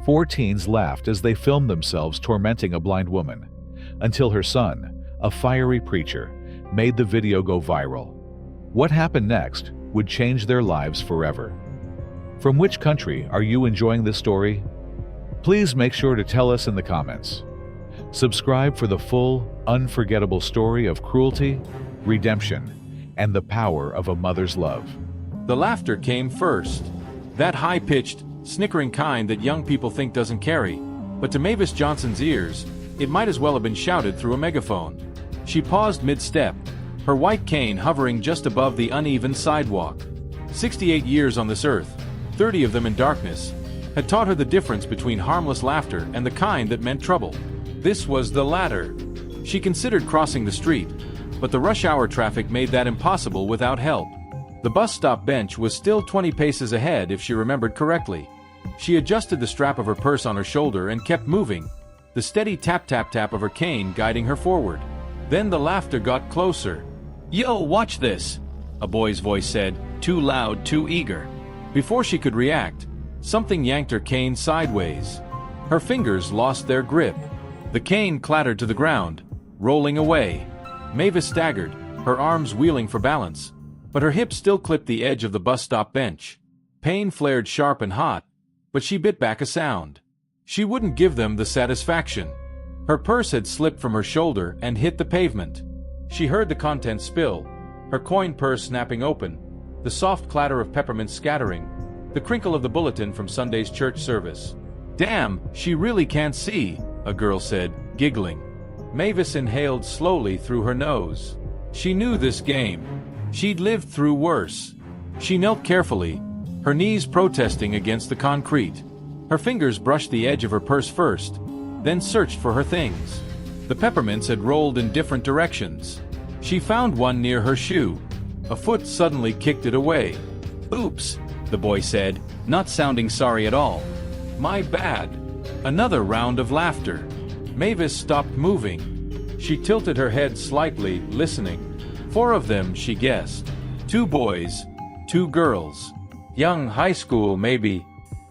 4 teens laughed as they filmed themselves tormenting a blind woman, until her son, a fiery preacher, made the video go viral. What happened next would change their lives forever. From which country are you enjoying this story? Please make sure to tell us in the comments. Subscribe for the full, unforgettable story of cruelty, redemption, and the power of a mother's love. The laughter came first. That high-pitched, snickering kind that young people think doesn't carry. But to Mavis Johnson's ears, it might as well have been shouted through a megaphone. She paused mid-step, her white cane hovering just above the uneven sidewalk. 68 years on this earth, 30 of them in darkness, had taught her the difference between harmless laughter and the kind that meant trouble. This was the latter. She considered crossing the street, but the rush hour traffic made that impossible without help. The bus stop bench was still 20 paces ahead if she remembered correctly. She adjusted the strap of her purse on her shoulder and kept moving, the steady tap-tap-tap of her cane guiding her forward. Then the laughter got closer. "Yo, watch this," a boy's voice said, too loud, too eager. Before she could react, something yanked her cane sideways. Her fingers lost their grip. The cane clattered to the ground, rolling away. Mavis staggered, her arms wheeling for balance, but her hips still clipped the edge of the bus stop bench. Pain flared sharp and hot, but she bit back a sound. She wouldn't give them the satisfaction. Her purse had slipped from her shoulder and hit the pavement. She heard the contents spill, her coin purse snapping open, the soft clatter of peppermints scattering, the crinkle of the bulletin from Sunday's church service. "Damn, she really can't see," a girl said, giggling. Mavis inhaled slowly through her nose. She knew this game. She'd lived through worse. She knelt carefully, her knees protesting against the concrete. Her fingers brushed the edge of her purse first, then searched for her things. The peppermints had rolled in different directions. She found one near her shoe. A foot suddenly kicked it away. "Oops," the boy said, not sounding sorry at all. "My bad." Another round of laughter. Mavis stopped moving. She tilted her head slightly, listening. 4 of them, she guessed. 2 boys, 2 girls. Young, high school, maybe.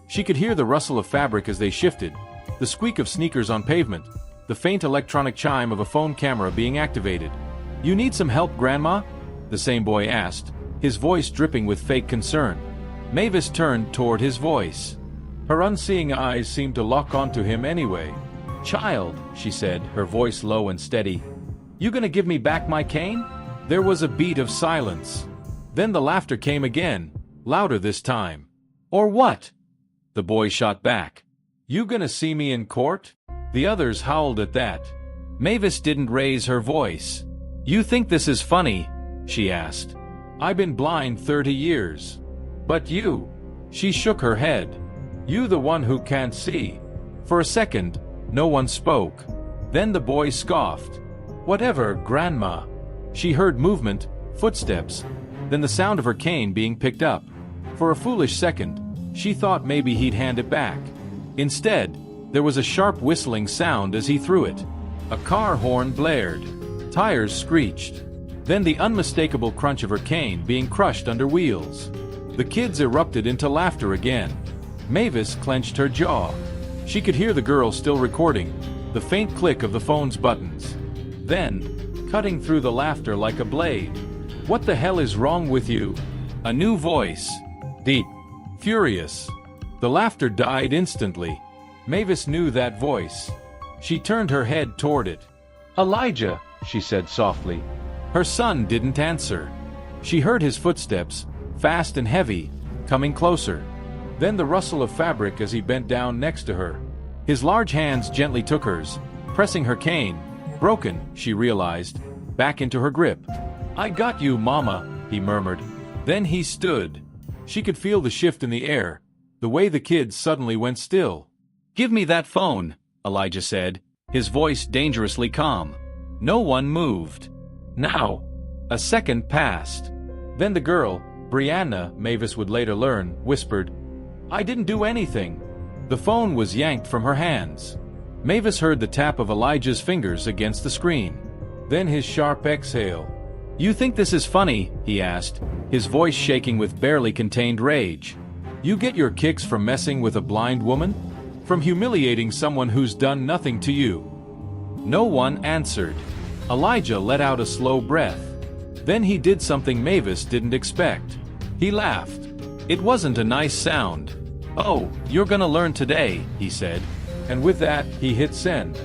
She could hear the rustle of fabric as they shifted, the squeak of sneakers on pavement, the faint electronic chime of a phone camera being activated. "You need some help, Grandma?" the same boy asked, his voice dripping with fake concern. Mavis turned toward his voice. Her unseeing eyes seemed to lock onto him anyway. "Child," she said, her voice low and steady, "you gonna give me back my cane?" There was a beat of silence. Then the laughter came again, louder this time. "Or what?" the boy shot back. "You gonna see me in court?" The others howled at that. Mavis didn't raise her voice. "You think this is funny?" she asked. "I've been blind 30 years. But you?" She shook her head. "You the one who can't see." For a second, no one spoke. Then the boy scoffed. "Whatever, Grandma." She heard movement, footsteps, then the sound of her cane being picked up. For a foolish second, she thought maybe he'd hand it back. Instead, there was a sharp whistling sound as he threw it. A car horn blared. Tires screeched. Then the unmistakable crunch of her cane being crushed under wheels. The kids erupted into laughter again. Mavis clenched her jaw. She could hear the girl still recording, the faint click of the phone's buttons. Then, cutting through the laughter like a blade, "What the hell is wrong with you?" A new voice. Deep. Furious. The laughter died instantly. Mavis knew that voice. She turned her head toward it. "Elijah," she said softly. Her son didn't answer. She heard his footsteps, fast and heavy, coming closer. Then the rustle of fabric as he bent down next to her. His large hands gently took hers, pressing her cane, broken, she realized, back into her grip. "I got you, Mama," he murmured. Then he stood. She could feel the shift in the air, the way the kids suddenly went still. "Give me that phone," Elijah said, his voice dangerously calm. No one moved. "Now." A second passed. Then the girl, Brianna, Mavis would later learn, whispered, "I didn't do anything." The phone was yanked from her hands. Mavis heard the tap of Elijah's fingers against the screen. Then his sharp exhale. "You think this is funny?" he asked, his voice shaking with barely contained rage. "You get your kicks from messing with a blind woman?" From humiliating someone who's done nothing to you. No one answered. Elijah let out a slow breath. Then he did something Mavis didn't expect. He laughed. It wasn't a nice sound. "Oh, you're gonna learn today," he said. And with that, he hit send.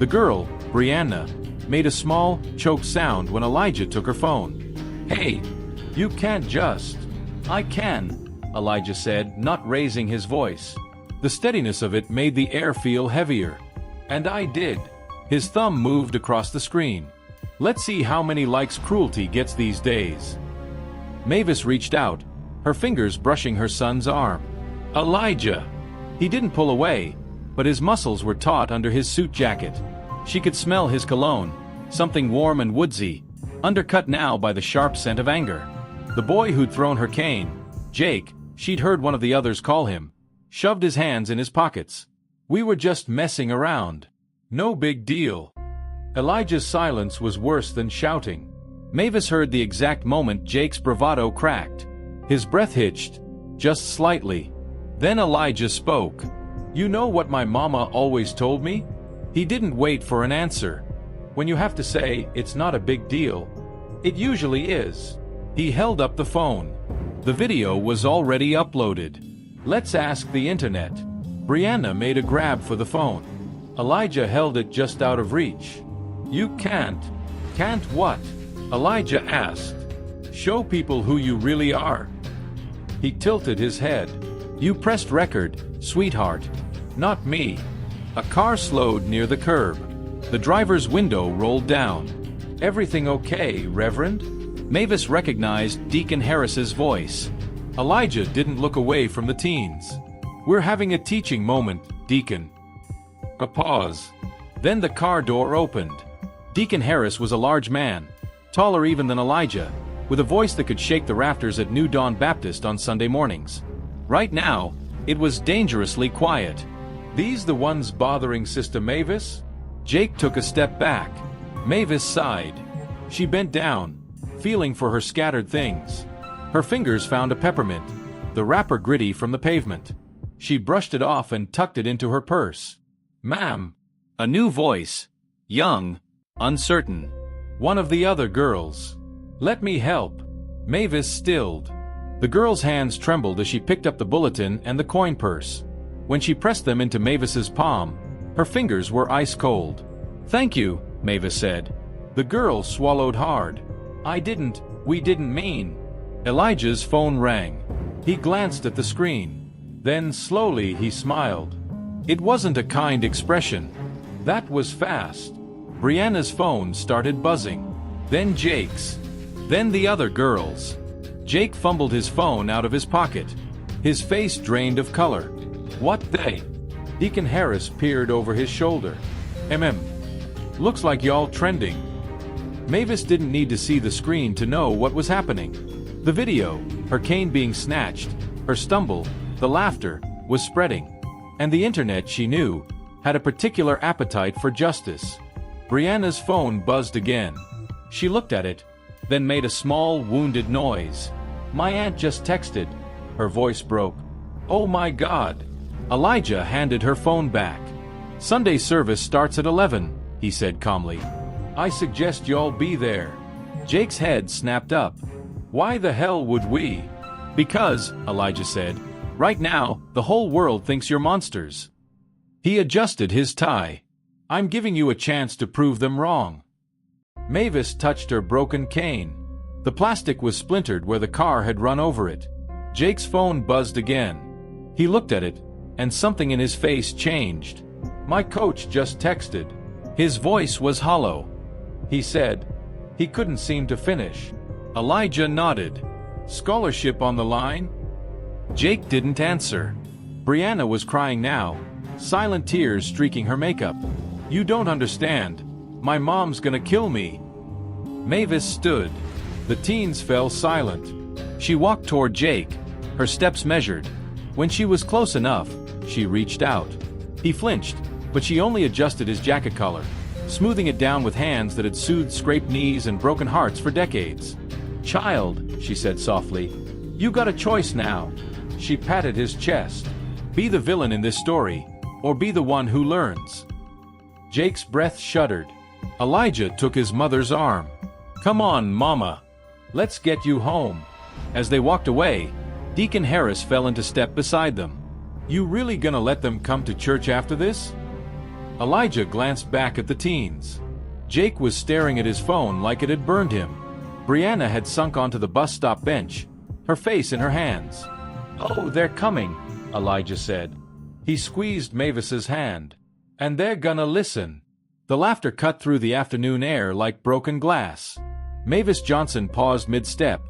The girl, Brianna, made a small, choked sound when Elijah took her phone. "Hey, you can't just." "I can," Elijah said, not raising his voice. The steadiness of it made the air feel heavier. "And I did." His thumb moved across the screen. "Let's see how many likes cruelty gets these days." Mavis reached out, her fingers brushing her son's arm. "Elijah!" He didn't pull away, but his muscles were taut under his suit jacket. She could smell his cologne, something warm and woodsy, undercut now by the sharp scent of anger. The boy who'd thrown her cane, Jake, she'd heard one of the others call him, shoved his hands in his pockets. "We were just messing around. No big deal." Elijah's silence was worse than shouting. Mavis heard the exact moment Jake's bravado cracked. His breath hitched, just slightly. Then Elijah spoke. "You know what my mama always told me?" He didn't wait for an answer. When you have to say it's not a big deal, it usually is. He held up the phone. The video was already uploaded. "Let's ask the internet." Brianna made a grab for the phone. Elijah held it just out of reach. "You can't." "Can't what?" Elijah asked. "Show people who you really are." He tilted his head. "You pressed record, sweetheart." "Not me." A car slowed near the curb. The driver's window rolled down. "Everything okay, Reverend?" Mavis recognized Deacon Harris's voice. Elijah didn't look away from the teens. "We're having a teaching moment, Deacon." A pause. Then the car door opened. Deacon Harris was a large man, taller even than Elijah, with a voice that could shake the rafters at New Dawn Baptist on Sunday mornings. Right now, it was dangerously quiet. "These the ones bothering Sister Mavis?" Jake took a step back. Mavis sighed. She bent down, feeling for her scattered things. Her fingers found a peppermint, the wrapper gritty from the pavement. She brushed it off and tucked it into her purse. "Ma'am." A new voice. Young, uncertain. One of the other girls. "Let me help." Mavis stilled. The girl's hands trembled as she picked up the bulletin and the coin purse. When she pressed them into Mavis's palm, her fingers were ice cold. "Thank you," Mavis said. The girl swallowed hard. We didn't mean." Elijah's phone rang. He glanced at the screen. Then slowly he smiled. It wasn't a kind expression. That was fast. Brianna's phone started buzzing. Then Jake's. Then the other girl's. Jake fumbled his phone out of his pocket. His face drained of color. "What they?" Deacon Harris peered over his shoulder. Looks like y'all trending." Mavis didn't need to see the screen to know what was happening. The video, her cane being snatched, her stumble, the laughter, was spreading. And the internet, she knew, had a particular appetite for justice. Brianna's phone buzzed again. She looked at it, then made a small, wounded noise. "My aunt just texted." Her voice broke. "Oh my God." Elijah handed her phone back. "Sunday service starts at 11, he said calmly. "I suggest y'all be there." Jake's head snapped up. "Why the hell would we?" "Because," Elijah said, "right now, the whole world thinks you're monsters." He adjusted his tie. "I'm giving you a chance to prove them wrong." Mavis touched her broken cane. The plastic was splintered where the car had run over it. Jake's phone buzzed again. He looked at it, and something in his face changed. "My coach just texted." His voice was hollow. He said. He couldn't seem to finish. Elijah nodded. "Scholarship on the line?" Jake didn't answer. Brianna was crying now, silent tears streaking her makeup. "You don't understand. My mom's gonna kill me." Mavis stood. The teens fell silent. She walked toward Jake, her steps measured. When she was close enough, she reached out. He flinched, but she only adjusted his jacket collar, smoothing it down with hands that had soothed scraped knees and broken hearts for decades. "Child," she said softly, "you got a choice now." She patted his chest. "Be the villain in this story, or be the one who learns? Jake's breath shuddered. Elijah took his mother's arm. Come on, Mama. Let's get you home. As they walked away, Deacon Harris fell into step beside them. You really gonna let them come to church after this? Elijah glanced back at the teens. Jake was staring at his phone like it had burned him. Brianna had sunk onto the bus stop bench, her face in her hands. Oh, they're coming, Elijah said. He squeezed Mavis's hand. And they're gonna listen. The laughter cut through the afternoon air like broken glass. Mavis Johnson paused mid-step,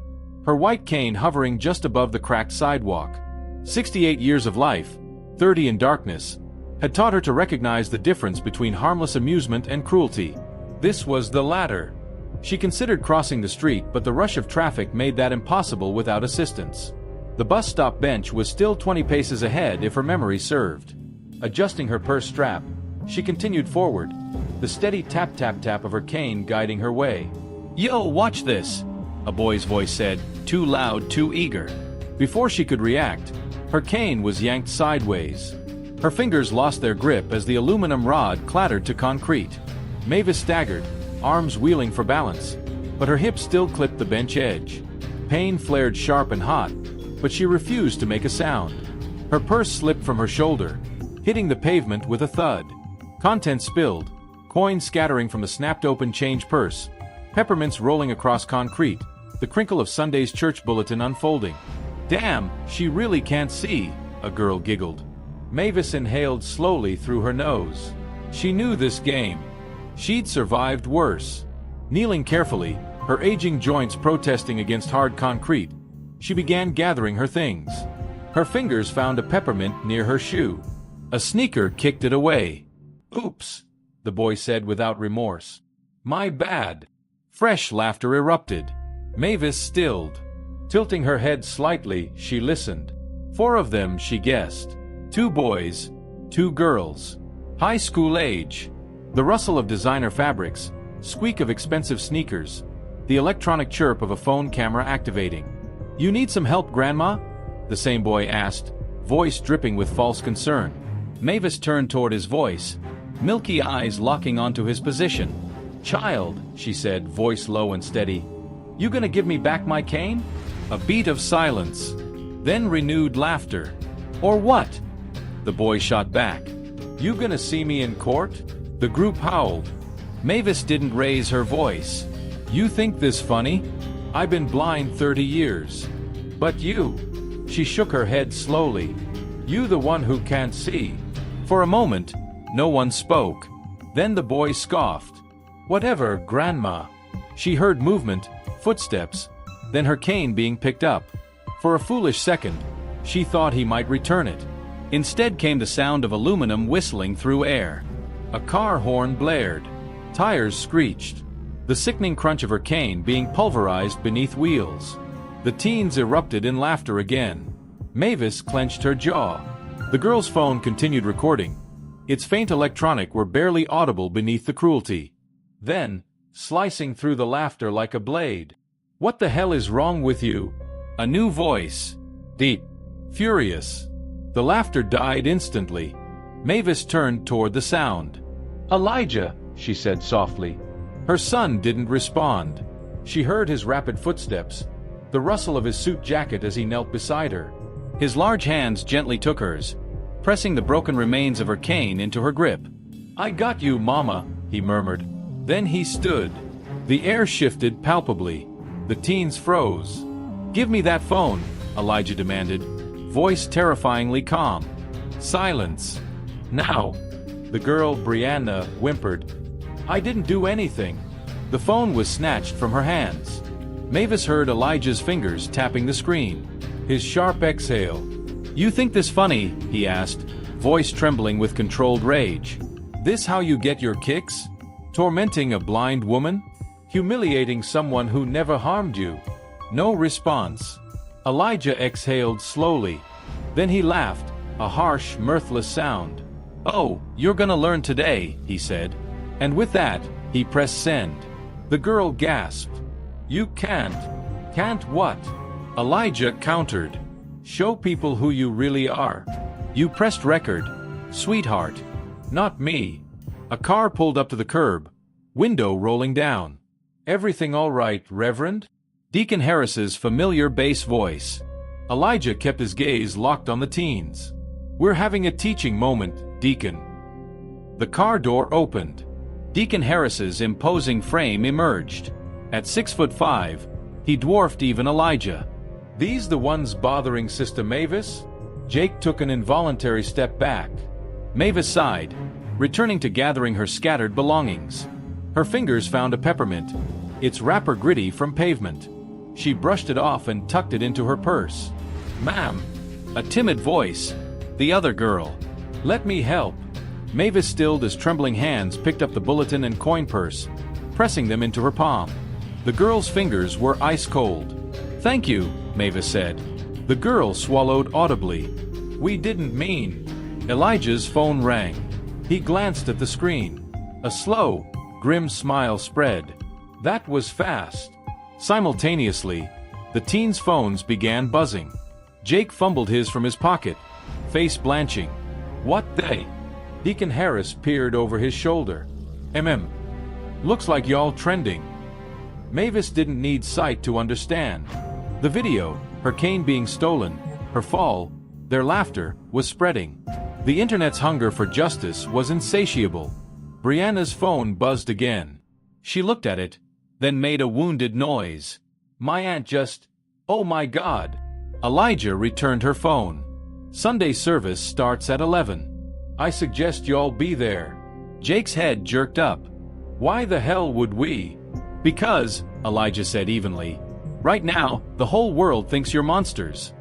her white cane hovering just above the cracked sidewalk. 68 years of life, 30 in darkness, had taught her to recognize the difference between harmless amusement and cruelty. This was the latter. She considered crossing the street, but the rush of traffic made that impossible without assistance. The bus stop bench was still 20 paces ahead if her memory served. Adjusting her purse strap, she continued forward, the steady tap-tap-tap of her cane guiding her way. Yo, watch this, a boy's voice said, too loud, too eager. Before she could react, her cane was yanked sideways. Her fingers lost their grip as the aluminum rod clattered to concrete. Mavis staggered, arms wheeling for balance, but her hips still clipped the bench edge. Pain flared sharp and hot, but she refused to make a sound. Her purse slipped from her shoulder, hitting the pavement with a thud. Contents spilled, coins scattering from the snapped-open change purse, peppermints rolling across concrete, the crinkle of Sunday's church bulletin unfolding. Damn, she really can't see, a girl giggled. Mavis inhaled slowly through her nose. She knew this game. She'd survived worse. Kneeling carefully, her aging joints protesting against hard concrete, she began gathering her things. Her fingers found a peppermint near her shoe. A sneaker kicked it away. Oops, the boy said without remorse. My bad. Fresh laughter erupted. Mavis stilled. Tilting her head slightly, she listened. 4 of them, she guessed. 2 boys, 2 girls. High school age. The rustle of designer fabrics, squeak of expensive sneakers, the electronic chirp of a phone camera activating. You need some help, Grandma? The same boy asked, voice dripping with false concern. Mavis turned toward his voice, milky eyes locking onto his position. Child, she said, voice low and steady. You gonna give me back my cane? A beat of silence. Then renewed laughter. Or what? The boy shot back. You gonna see me in court? The group howled. Mavis didn't raise her voice. You think this funny? I've been blind 30 years. But you. She shook her head slowly. You the one who can't see. For a moment, no one spoke. Then the boy scoffed. Whatever, Grandma. She heard movement, footsteps, then her cane being picked up. For a foolish second, she thought he might return it. Instead came the sound of aluminum whistling through air. A car horn blared. Tires screeched. The sickening crunch of her cane being pulverized beneath wheels. The teens erupted in laughter again. Mavis clenched her jaw. The girl's phone continued recording. Its faint electronic were barely audible beneath the cruelty. Then, slicing through the laughter like a blade. What the hell is wrong with you? A new voice. Deep. Furious. The laughter died instantly. Mavis turned toward the sound. Elijah, she said softly. Her son didn't respond. She heard his rapid footsteps, the rustle of his suit jacket as he knelt beside her. His large hands gently took hers, pressing the broken remains of her cane into her grip. I got you, Mama, he murmured. Then he stood. The air shifted palpably. The teens froze. Give me that phone, Elijah demanded, voice terrifyingly calm. Silence. Now. The girl, Brianna, whimpered. I didn't do anything. The phone was snatched from her hands. Mavis heard Elijah's fingers tapping the screen. His sharp exhale. You think this funny? He asked, voice trembling with controlled rage. This how you get your kicks? Tormenting a blind woman? Humiliating someone who never harmed you? No response. Elijah exhaled slowly. Then he laughed, a harsh, mirthless sound. Oh, you're gonna learn today, he said. And with that, he pressed send. The girl gasped. You can't. Can't what? Elijah countered. Show people who you really are. You pressed record. Sweetheart. Not me. A car pulled up to the curb, window rolling down. Everything all right, Reverend? Deacon Harris's familiar bass voice. Elijah kept his gaze locked on the teens. We're having a teaching moment, Deacon. The car door opened. Deacon Harris's imposing frame emerged. At 6'5", he dwarfed even Elijah. These the ones bothering Sister Mavis? Jake took an involuntary step back. Mavis sighed, returning to gathering her scattered belongings. Her fingers found a peppermint, its wrapper gritty from pavement. She brushed it off and tucked it into her purse. Ma'am. A timid voice. The other girl. Let me help. Mavis stilled as trembling hands picked up the bulletin and coin purse, pressing them into her palm. The girl's fingers were ice cold. Thank you, Mavis said. The girl swallowed audibly. We didn't mean. Elijah's phone rang. He glanced at the screen. A slow, grim smile spread. That was fast. Simultaneously, the teens' phones began buzzing. Jake fumbled his from his pocket, face blanching. What they? Deacon Harris peered over his shoulder. Looks like y'all trending. Mavis didn't need sight to understand. The video, her cane being stolen, her fall, their laughter, was spreading. The internet's hunger for justice was insatiable. Brianna's phone buzzed again. She looked at it, then made a wounded noise. My aunt just... Oh my God. Elijah returned her phone. Sunday service starts at 11. I suggest y'all be there. Jake's head jerked up. Why the hell would we? Because, Elijah said evenly, right now, the whole world thinks you're monsters.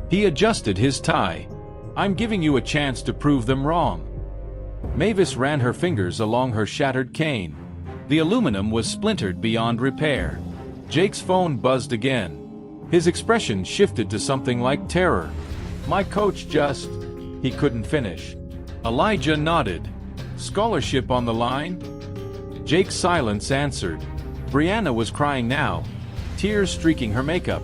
He adjusted his tie. I'm giving you a chance to prove them wrong. Mavis ran her fingers along her shattered cane. The aluminum was splintered beyond repair. Jake's phone buzzed again. His expression shifted to something like terror. My coach just... He couldn't finish. Elijah nodded. Scholarship on the line? Jake's silence answered. Brianna was crying now, tears streaking her makeup.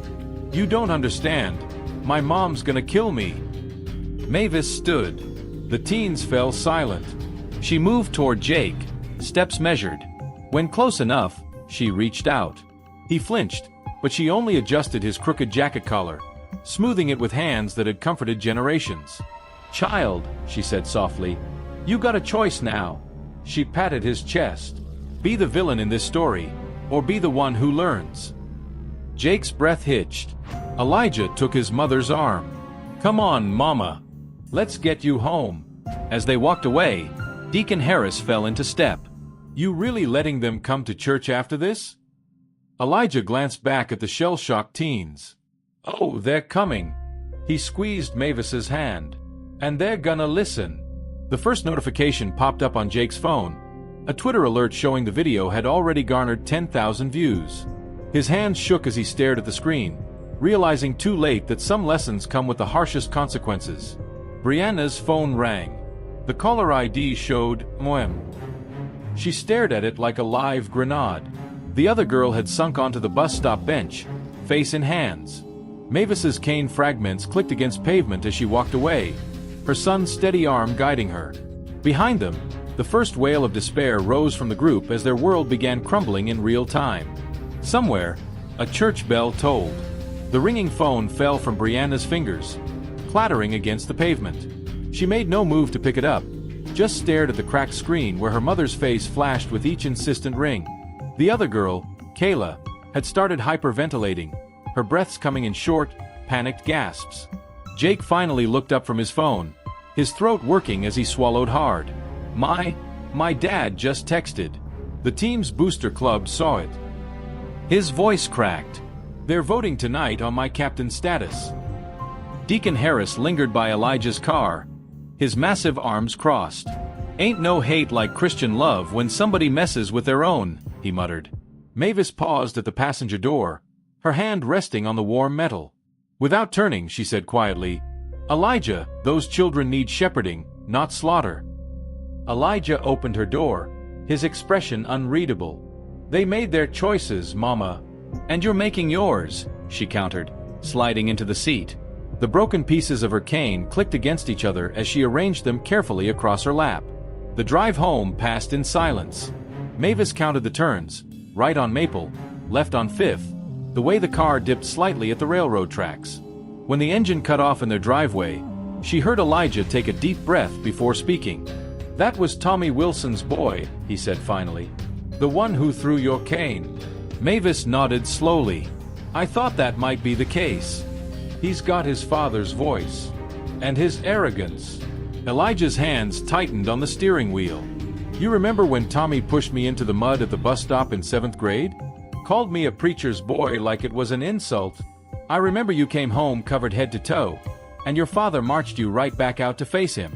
You don't understand. My mom's gonna kill me. Mavis stood. The teens fell silent. She moved toward Jake, steps measured. When close enough, she reached out. He flinched, but she only adjusted his crooked jacket collar, smoothing it with hands that had comforted generations. Child, she said softly, you got a choice now. She patted his chest. Be the villain in this story, or be the one who learns. Jake's breath hitched. Elijah took his mother's arm. Come on, Mama. Let's get you home. As they walked away, Deacon Harris fell into step. You really letting them come to church after this? Elijah glanced back at the shell-shocked teens. Oh, they're coming. He squeezed Mavis's hand. And they're gonna listen. The first notification popped up on Jake's phone. A Twitter alert showing the video had already garnered 10,000 views. His hands shook as he stared at the screen, realizing too late that some lessons come with the harshest consequences. Brianna's phone rang. The caller ID showed Moem. She stared at it like a live grenade. The other girl had sunk onto the bus stop bench, face in hands. Mavis's cane fragments clicked against pavement as she walked away, her son's steady arm guiding her. Behind them, the first wail of despair rose from the group as their world began crumbling in real time. Somewhere, a church bell tolled. The ringing phone fell from Brianna's fingers, clattering against the pavement. She made no move to pick it up, just stared at the cracked screen where her mother's face flashed with each insistent ring. The other girl, Kayla, had started hyperventilating, her breaths coming in short, panicked gasps. Jake finally looked up from his phone, his throat working as he swallowed hard. My dad just texted. The team's booster club saw it. His voice cracked. They're voting tonight on my captain status. Deacon Harris lingered by Elijah's car, his massive arms crossed. Ain't no hate like Christian love when somebody messes with their own, he muttered. Mavis paused at the passenger door, her hand resting on the warm metal. Without turning, she said quietly, Elijah, those children need shepherding, not slaughter. Elijah opened her door, his expression unreadable. They made their choices, Mama. And you're making yours, she countered, sliding into the seat. The broken pieces of her cane clicked against each other as she arranged them carefully across her lap. The drive home passed in silence. Mavis counted the turns, right on Maple, left on Fifth, the way the car dipped slightly at the railroad tracks. When the engine cut off in their driveway, she heard Elijah take a deep breath before speaking. "That was Tommy Wilson's boy," he said finally. "The one who threw your cane." Mavis nodded slowly. "I thought that might be the case. He's got his father's voice. And his arrogance." Elijah's hands tightened on the steering wheel. "You remember when Tommy pushed me into the mud at the bus stop in 7th grade? Called me a preacher's boy like it was an insult. I remember you came home covered head to toe, and your father marched you right back out to face him."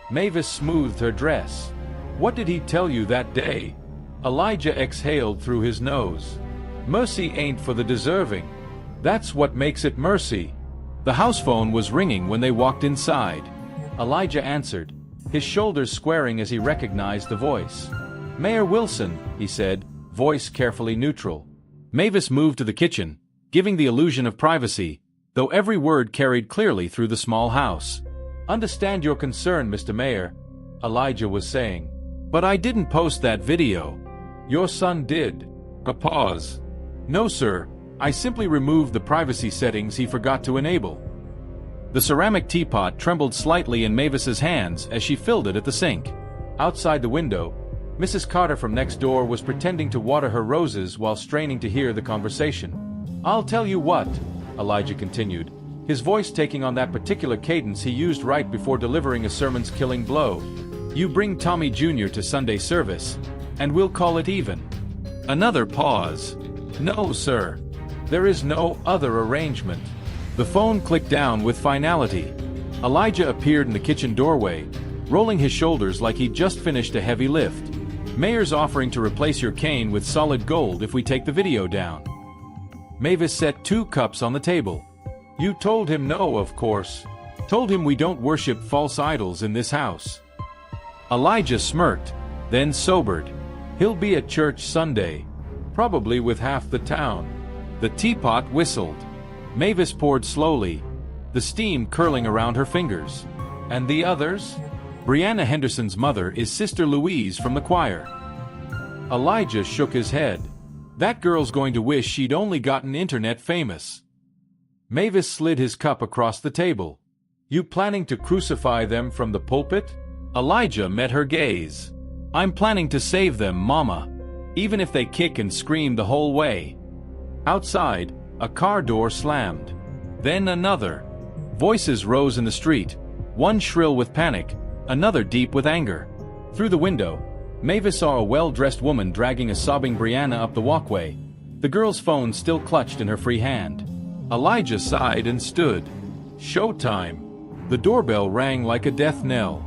Mavis smoothed her dress. "What did he tell you that day?" Elijah exhaled through his nose. "Mercy ain't for the deserving. That's what makes it mercy." The house phone was ringing when they walked inside. Elijah answered, his shoulders squaring as he recognized the voice. "Mayor Wilson," he said, voice carefully neutral. Mavis moved to the kitchen, giving the illusion of privacy, though every word carried clearly through the small house. "Understand your concern, Mr. Mayor," Elijah was saying. "But I didn't post that video. Your son did." A pause. "No, sir. I simply removed the privacy settings he forgot to enable." The ceramic teapot trembled slightly in Mavis's hands as she filled it at the sink. Outside the window, Mrs. Carter from next door was pretending to water her roses while straining to hear the conversation. "I'll tell you what," Elijah continued, his voice taking on that particular cadence he used right before delivering a sermon's killing blow. "You bring Tommy Jr. to Sunday service, and we'll call it even." Another pause. "No, sir. There is no other arrangement." The phone clicked down with finality. Elijah appeared in the kitchen doorway, rolling his shoulders like he'd just finished a heavy lift. "Mayor's offering to replace your cane with solid gold if we take the video down." Mavis set 2 cups on the table. "You told him no, of course. Told him we don't worship false idols in this house." Elijah smirked, then sobered. "He'll be at church Sunday, probably with half the town." The teapot whistled. Mavis poured slowly, the steam curling around her fingers. "And the others?" "Brianna Henderson's mother is Sister Louise from the choir." Elijah shook his head. "That girl's going to wish she'd only gotten internet famous." Mavis slid his cup across the table. "You planning to crucify them from the pulpit?" Elijah met her gaze. "I'm planning to save them, Mama, even if they kick and scream the whole way." Outside, a car door slammed. Then another. Voices rose in the street, one shrill with panic, another deep with anger. Through the window, Mavis saw a well-dressed woman dragging a sobbing Brianna up the walkway, the girl's phone still clutched in her free hand. Elijah sighed and stood. Showtime. The doorbell rang like a death knell.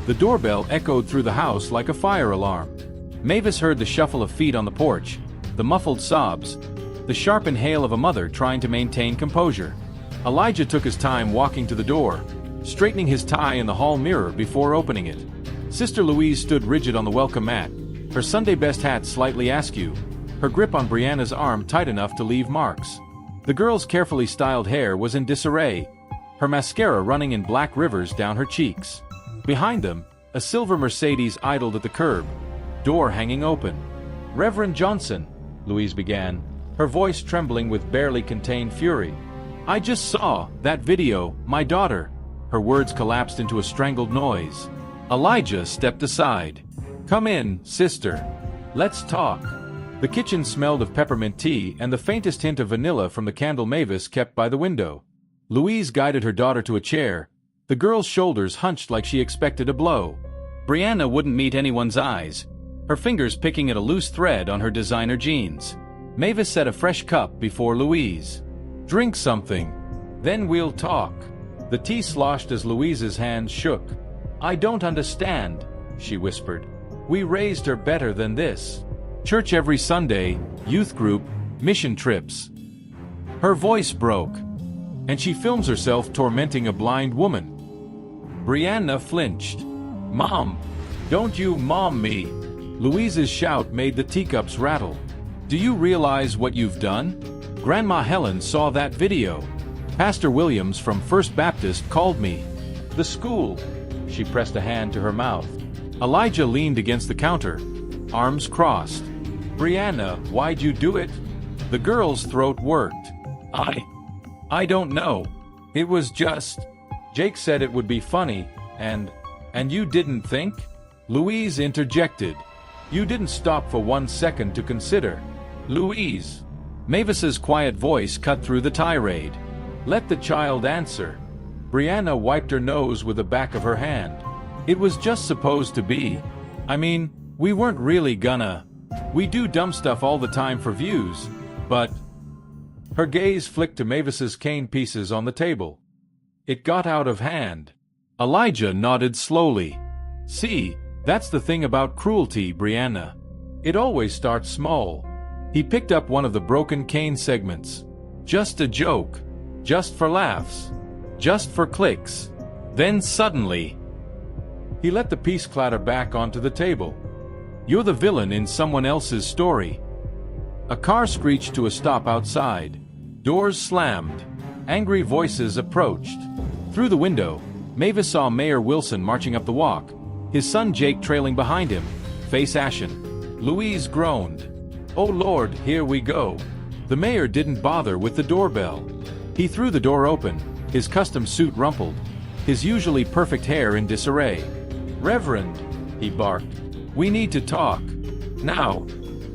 The doorbell echoed through the house like a fire alarm. Mavis heard the shuffle of feet on the porch, the muffled sobs, the sharp inhale of a mother trying to maintain composure. Elijah took his time walking to the door, straightening his tie in the hall mirror before opening it. Sister Louise stood rigid on the welcome mat, her Sunday best hat slightly askew, her grip on Brianna's arm tight enough to leave marks. The girl's carefully styled hair was in disarray, her mascara running in black rivers down her cheeks. Behind them, a silver Mercedes idled at the curb, door hanging open. "Reverend Johnson," Louise began, her voice trembling with barely contained fury. "I just saw that video, my daughter." Her words collapsed into a strangled noise. Elijah stepped aside. "Come in, sister. Let's talk." The kitchen smelled of peppermint tea and the faintest hint of vanilla from the candle Mavis kept by the window. Louise guided her daughter to a chair, the girl's shoulders hunched like she expected a blow. Brianna wouldn't meet anyone's eyes, her fingers picking at a loose thread on her designer jeans. Mavis set a fresh cup before Louise. "Drink something, then we'll talk." The tea sloshed as Louise's hands shook. "I don't understand," she whispered. "We raised her better than this. Church every Sunday, youth group, mission trips." Her voice broke, and she films herself tormenting a blind woman. Brianna flinched. "Mom, don't you mom me." Louise's shout made the teacups rattle. "Do you realize what you've done? Grandma Helen saw that video. Pastor Williams from First Baptist called me. The school. She pressed a hand to her mouth. Elijah leaned against the counter, arms crossed. Brianna, why'd you do it? The girl's throat worked. I don't know. It was just... Jake said it would be funny, and you didn't think? Louise interjected. You didn't stop for 1 second to consider. Louise. Mavis's quiet voice cut through the tirade. Let the child answer. Brianna wiped her nose with the back of her hand. It was just supposed to be. I mean, we weren't really gonna. We do dumb stuff all the time for views, but... Her gaze flicked to Mavis's cane pieces on the table. It got out of hand. Elijah nodded slowly. See, that's the thing about cruelty, Brianna. It always starts small. He picked up one of the broken cane segments. Just a joke. Just for laughs. Just for clicks. Then suddenly... He let the piece clatter back onto the table. You're the villain in someone else's story. A car screeched to a stop outside. Doors slammed. Angry voices approached. Through the window, Mavis saw Mayor Wilson marching up the walk, his son Jake trailing behind him, face ashen. Louise groaned. Oh Lord, here we go. The mayor didn't bother with the doorbell. He threw the door open, his custom suit rumpled, his usually perfect hair in disarray. Reverend, he barked, we need to talk. Now.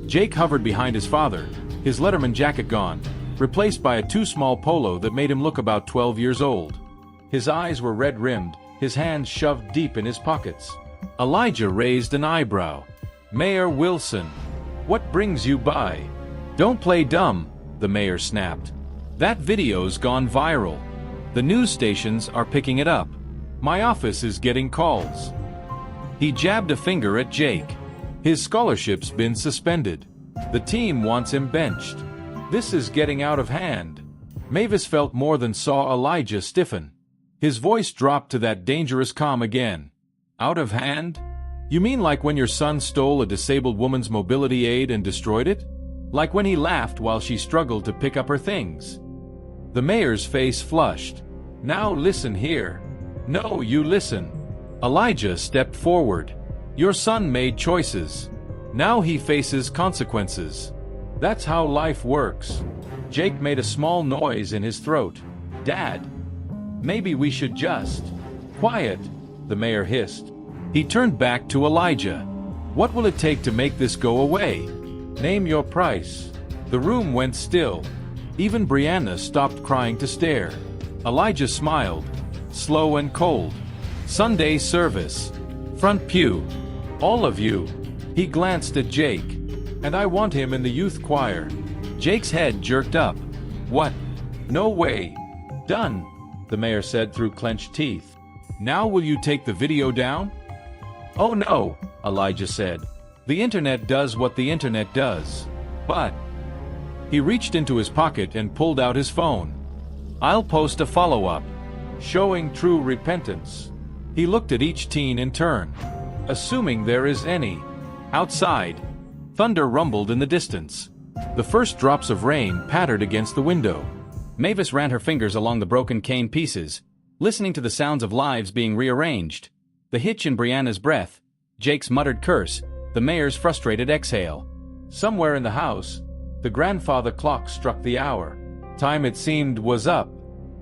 Jake hovered behind his father, his Letterman jacket gone, replaced by a too small polo that made him look about 12 years old. His eyes were red-rimmed, his hands shoved deep in his pockets. Elijah raised an eyebrow. Mayor Wilson, what brings you by? Don't play dumb, the mayor snapped. That video's gone viral. The news stations are picking it up. My office is getting calls. He jabbed a finger at Jake. His scholarship's been suspended. The team wants him benched. This is getting out of hand. Mavis felt more than saw Elijah stiffen. His voice dropped to that dangerous calm again. Out of hand? You mean like when your son stole a disabled woman's mobility aid and destroyed it? Like when he laughed while she struggled to pick up her things? The mayor's face flushed. Now listen here. No, you listen. Elijah stepped forward. Your son made choices. Now he faces consequences. That's how life works. Jake made a small noise in his throat. Dad, maybe we should just... Quiet, the mayor hissed. He turned back to Elijah. What will it take to make this go away? Name your price. The room went still. Even Brianna stopped crying to stare. Elijah smiled, slow and cold. Sunday service. Front pew. All of you. He glanced at Jake. And I want him in the youth choir. Jake's head jerked up. What? No way. Done, the mayor said through clenched teeth. Now will you take the video down? Oh no, Elijah said. The internet does what the internet does. But... He reached into his pocket and pulled out his phone. I'll post a follow-up, showing true repentance. He looked at each teen in turn, assuming there is any. Outside, thunder rumbled in the distance. The first drops of rain pattered against the window. Mavis ran her fingers along the broken cane pieces, listening to the sounds of lives being rearranged. The hitch in Brianna's breath, Jake's muttered curse, the mayor's frustrated exhale. Somewhere in the house, the grandfather clock struck the hour. Time, it seemed, was up.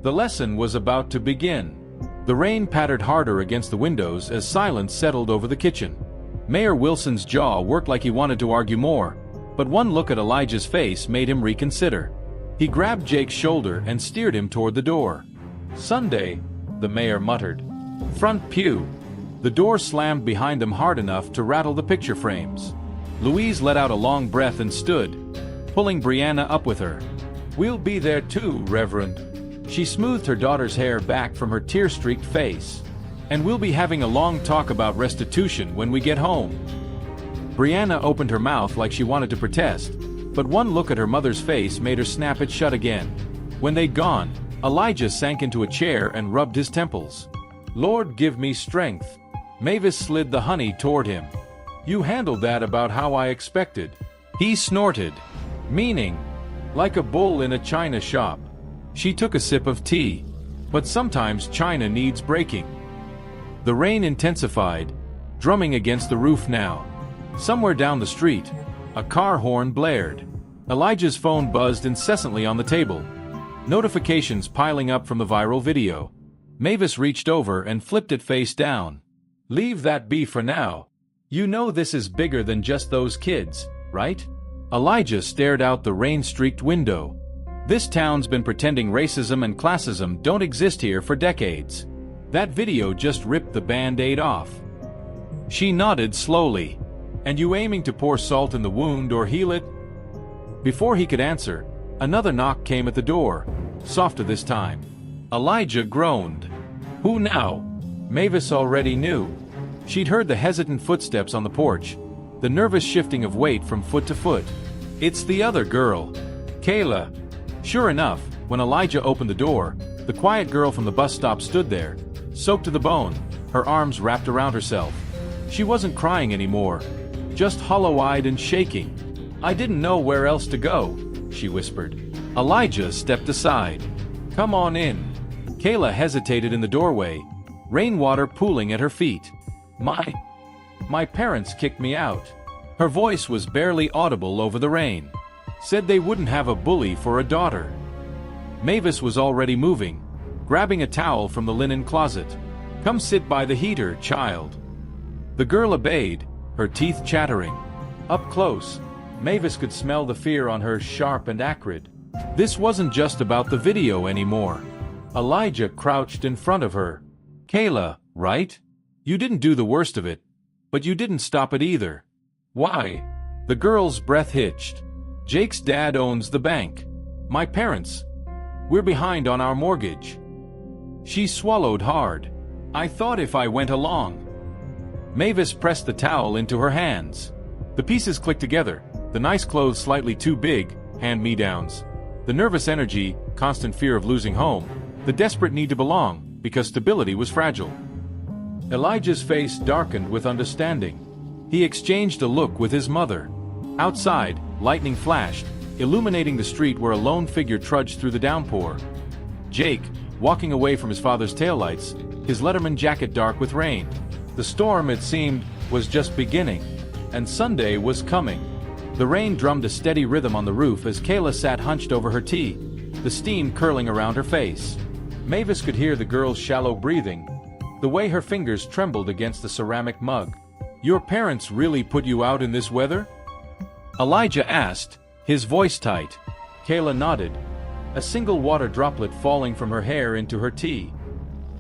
The lesson was about to begin. The rain pattered harder against the windows as silence settled over the kitchen. Mayor Wilson's jaw worked like he wanted to argue more, but one look at Elijah's face made him reconsider. He grabbed Jake's shoulder and steered him toward the door. Sunday, the mayor muttered. Front pew. The door slammed behind them hard enough to rattle the picture frames. Louise let out a long breath and stood, pulling Brianna up with her. We'll be there too, Reverend. She smoothed her daughter's hair back from her tear-streaked face. And we'll be having a long talk about restitution when we get home. Brianna opened her mouth like she wanted to protest, but one look at her mother's face made her snap it shut again. When they'd gone, Elijah sank into a chair and rubbed his temples. Lord, give me strength. Mavis slid the honey toward him. You handled that about how I expected. He snorted. Meaning, like a bull in a china shop. She took a sip of tea. But sometimes China needs breaking. The rain intensified, drumming against the roof now. Somewhere down the street, a car horn blared. Elijah's phone buzzed incessantly on the table. Notifications piling up from the viral video. Mavis reached over and flipped it face down. "Leave that be for now. You know this is bigger than just those kids, right?" Elijah stared out the rain-streaked window. This town's been pretending racism and classism don't exist here for decades. That video just ripped the band-aid off. She nodded slowly. "And you aiming to pour salt in the wound or heal it?" Before he could answer, another knock came at the door, softer this time. Elijah groaned. "Who now?" Mavis already knew. She'd heard the hesitant footsteps on the porch, the nervous shifting of weight from foot to foot. "It's the other girl, Kayla." Sure enough, when Elijah opened the door, the quiet girl from the bus stop stood there, soaked to the bone, her arms wrapped around herself. She wasn't crying anymore, just hollow-eyed and shaking. "I didn't know where else to go," she whispered. Elijah stepped aside. "Come on in." Kayla hesitated in the doorway, rainwater pooling at her feet. My parents kicked me out." Her voice was barely audible over the rain. "Said they wouldn't have a bully for a daughter." Mavis was already moving, grabbing a towel from the linen closet. "Come sit by the heater, child." The girl obeyed, her teeth chattering. Up close, Mavis could smell the fear on her, sharp and acrid. This wasn't just about the video anymore. Elijah crouched in front of her. "Kayla, right? You didn't do the worst of it, but you didn't stop it either." "Why?" The girl's breath hitched. "Jake's dad owns the bank. My parents. We're behind on our mortgage." She swallowed hard. "I thought if I went along." Mavis pressed the towel into her hands. The pieces clicked together, the nice clothes slightly too big, hand-me-downs. The nervous energy, constant fear of losing home, the desperate need to belong, because stability was fragile. Elijah's face darkened with understanding. He exchanged a look with his mother. Outside, lightning flashed, illuminating the street where a lone figure trudged through the downpour. Jake, walking away from his father's taillights, his Letterman jacket dark with rain. The storm, it seemed, was just beginning, and Sunday was coming. The rain drummed a steady rhythm on the roof as Kayla sat hunched over her tea, the steam curling around her face. Mavis could hear the girl's shallow breathing, the way her fingers trembled against the ceramic mug. "Your parents really put you out in this weather?" Elijah asked, his voice tight. Kayla nodded, a single water droplet falling from her hair into her tea.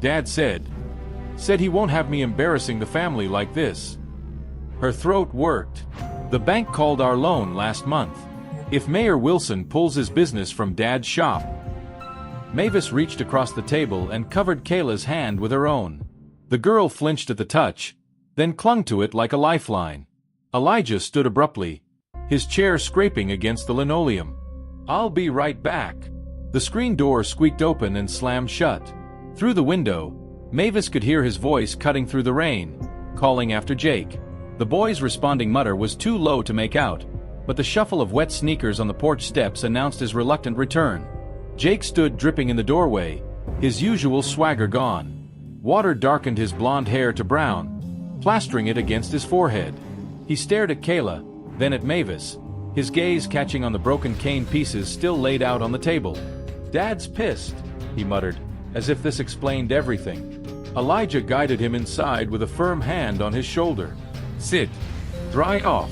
"Dad said he won't have me embarrassing the family like this." Her throat worked. "The bank called our loan last month. If Mayor Wilson pulls his business from Dad's shop." Mavis reached across the table and covered Kayla's hand with her own. The girl flinched at the touch, then clung to it like a lifeline. Elijah stood abruptly, his chair scraping against the linoleum. "I'll be right back." The screen door squeaked open and slammed shut. Through the window, Mavis could hear his voice cutting through the rain, calling after Jake. The boy's responding mutter was too low to make out, but the shuffle of wet sneakers on the porch steps announced his reluctant return. Jake stood dripping in the doorway, his usual swagger gone. Water darkened his blonde hair to brown, plastering it against his forehead. He stared at Kayla, then at Mavis, his gaze catching on the broken cane pieces still laid out on the table. "Dad's pissed," he muttered, as if this explained everything. Elijah guided him inside with a firm hand on his shoulder. "Sit. Dry off."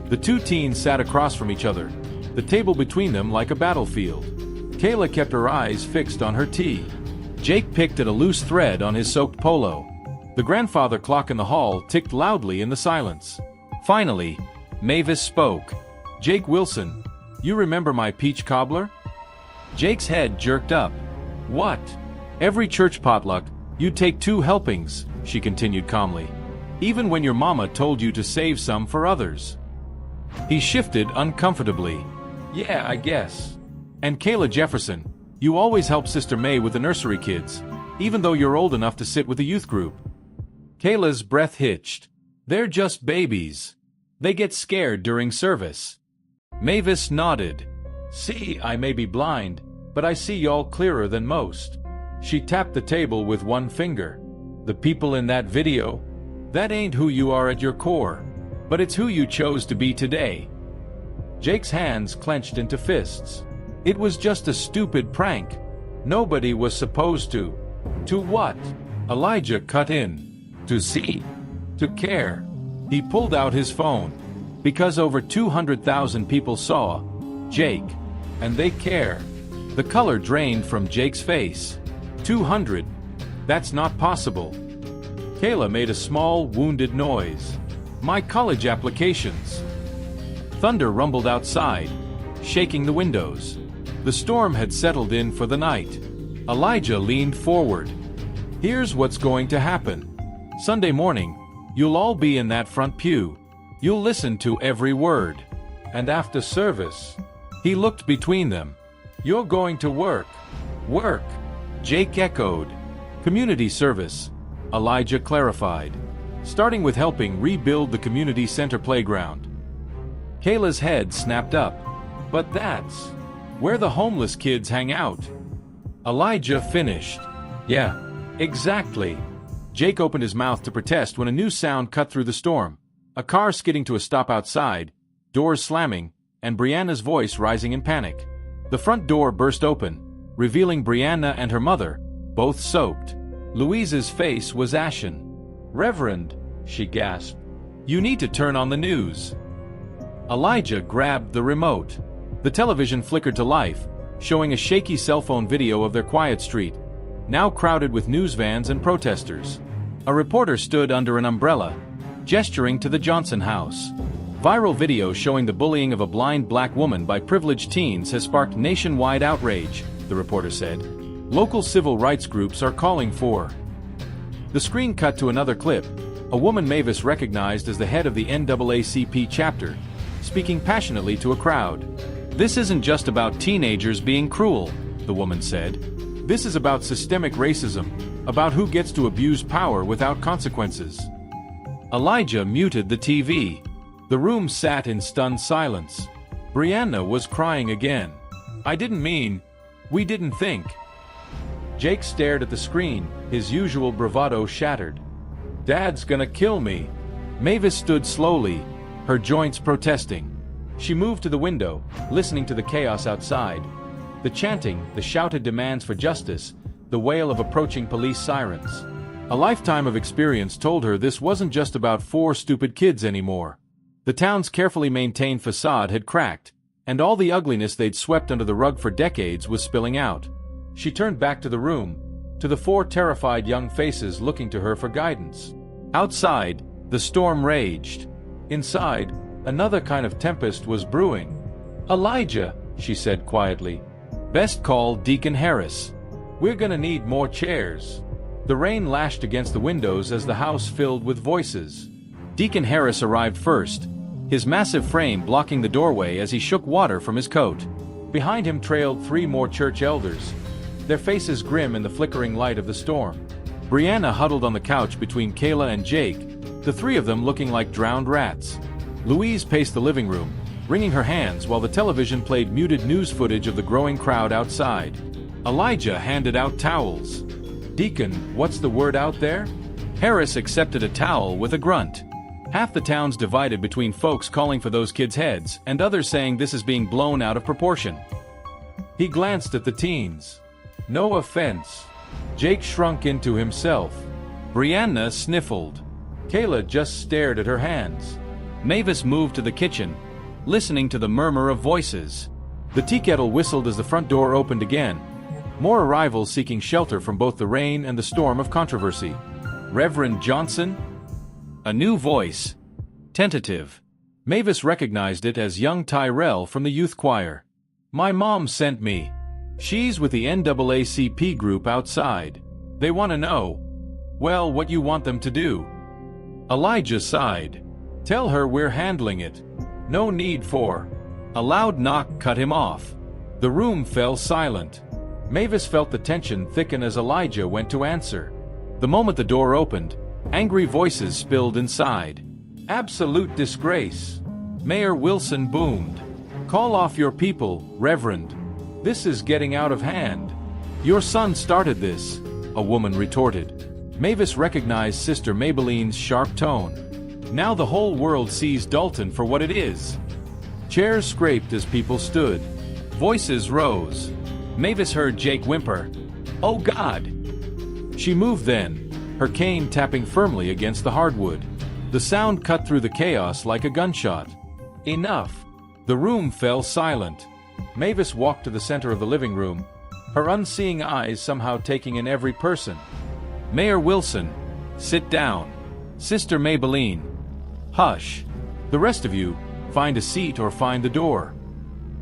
The two teens sat across from each other, the table between them like a battlefield. Kayla kept her eyes fixed on her tea. Jake picked at a loose thread on his soaked polo. The grandfather clock in the hall ticked loudly in the silence. Finally, Mavis spoke. "Jake Wilson, you remember my peach cobbler?" Jake's head jerked up. "What?" "Every church potluck, you'd take 2 helpings," she continued calmly. "Even when your mama told you to save some for others." He shifted uncomfortably. "Yeah, I guess." "And Kayla Jefferson, you always help Sister May with the nursery kids, even though you're old enough to sit with the youth group." Kayla's breath hitched. "They're just babies. They get scared during service." Mavis nodded. "See, I may be blind, but I see y'all clearer than most." She tapped the table with one finger. "The people in that video? That ain't who you are at your core, but it's who you chose to be today." Jake's hands clenched into fists. It was just a stupid prank. Nobody was supposed to. To what? Elijah cut in. To see. To care. He pulled out his phone. Because over 200,000 people saw Jake, and they care. The color drained from Jake's face. 200? That's not possible. Kayla made a small, wounded noise. "My college applications." Thunder rumbled outside, shaking the windows. The storm had settled in for the night. Elijah leaned forward. "Here's what's going to happen. Sunday morning, you'll all be in that front pew. You'll listen to every word. And after service," he looked between them, "you're going to work." "Work," Jake echoed. "Community service," Elijah clarified. "Starting with helping rebuild the community center playground." Kayla's head snapped up. "But that's where the homeless kids hang out." Elijah finished. "Yeah, exactly." Jake opened his mouth to protest when a new sound cut through the storm. A car skidding to a stop outside, doors slamming, and Brianna's voice rising in panic. The front door burst open, revealing Brianna and her mother, both soaked. Louise's face was ashen. "Reverend," she gasped, "you need to turn on the news." Elijah grabbed the remote. The television flickered to life, showing a shaky cell phone video of their quiet street, now crowded with news vans and protesters. A reporter stood under an umbrella, gesturing to the Johnson house. Viral video showing the bullying of a blind black woman by privileged teens has sparked nationwide outrage, the reporter said. Local civil rights groups are calling for. The screen cut to another clip, a woman Mavis recognized as the head of the NAACP chapter, speaking passionately to a crowd. "This isn't just about teenagers being cruel," the woman said. "This is about systemic racism, about who gets to abuse power without consequences." Elijah muted the TV. The room sat in stunned silence. Brianna was crying again. We didn't think." Jake stared at the screen, his usual bravado shattered. "Dad's gonna kill me." Mavis stood slowly, her joints protesting. She moved to the window, listening to the chaos outside. The chanting, the shouted demands for justice, the wail of approaching police sirens. A lifetime of experience told her this wasn't just about 4 stupid kids anymore. The town's carefully maintained facade had cracked, and all the ugliness they'd swept under the rug for decades was spilling out. She turned back to the room, to the 4 terrified young faces looking to her for guidance. Outside, the storm raged. Inside, another kind of tempest was brewing. "Elijah," she said quietly, "best call Deacon Harris. We're gonna need more chairs." The rain lashed against the windows as the house filled with voices. Deacon Harris arrived first, his massive frame blocking the doorway as he shook water from his coat. Behind him trailed 3 more church elders, their faces grim in the flickering light of the storm. Brianna huddled on the couch between Kayla and Jake, the 3 of them looking like drowned rats. Louise paced the living room, wringing her hands while the television played muted news footage of the growing crowd outside. Elijah handed out towels. "Deacon, what's the word out there?" Harris accepted a towel with a grunt. Half the town's divided between folks calling for those kids' heads and others saying this is being blown out of proportion. He glanced at the teens. "No offense." Jake shrunk into himself. Brianna sniffled. Kayla just stared at her hands. Mavis moved to the kitchen, listening to the murmur of voices. The tea kettle whistled as the front door opened again. More arrivals seeking shelter from both the rain and the storm of controversy. "Reverend Johnson?" A new voice. Tentative. Mavis recognized it as young Tyrell from the youth choir. "My mom sent me. She's with the NAACP group outside. They want to know, well, what you want them to do." Elijah sighed. "Tell her we're handling it. No need for." A loud knock cut him off. The room fell silent. Mavis felt the tension thicken as Elijah went to answer. The moment the door opened, angry voices spilled inside. "Absolute disgrace." Mayor Wilson boomed. "Call off your people, Reverend." This is getting out of hand. Your son started this, a woman retorted. Mavis recognized Sister Maybelline's sharp tone. Now the whole world sees Dalton for what it is. Chairs scraped as people stood. Voices rose. Mavis heard Jake whimper, "Oh God!" She moved then, her cane tapping firmly against the hardwood. The sound cut through the chaos like a gunshot. Enough. The room fell silent. Mavis walked to the center of the living room, her unseeing eyes somehow taking in every person. Mayor Wilson, sit down. Sister Maybelline, hush. The rest of you, find a seat or find the door.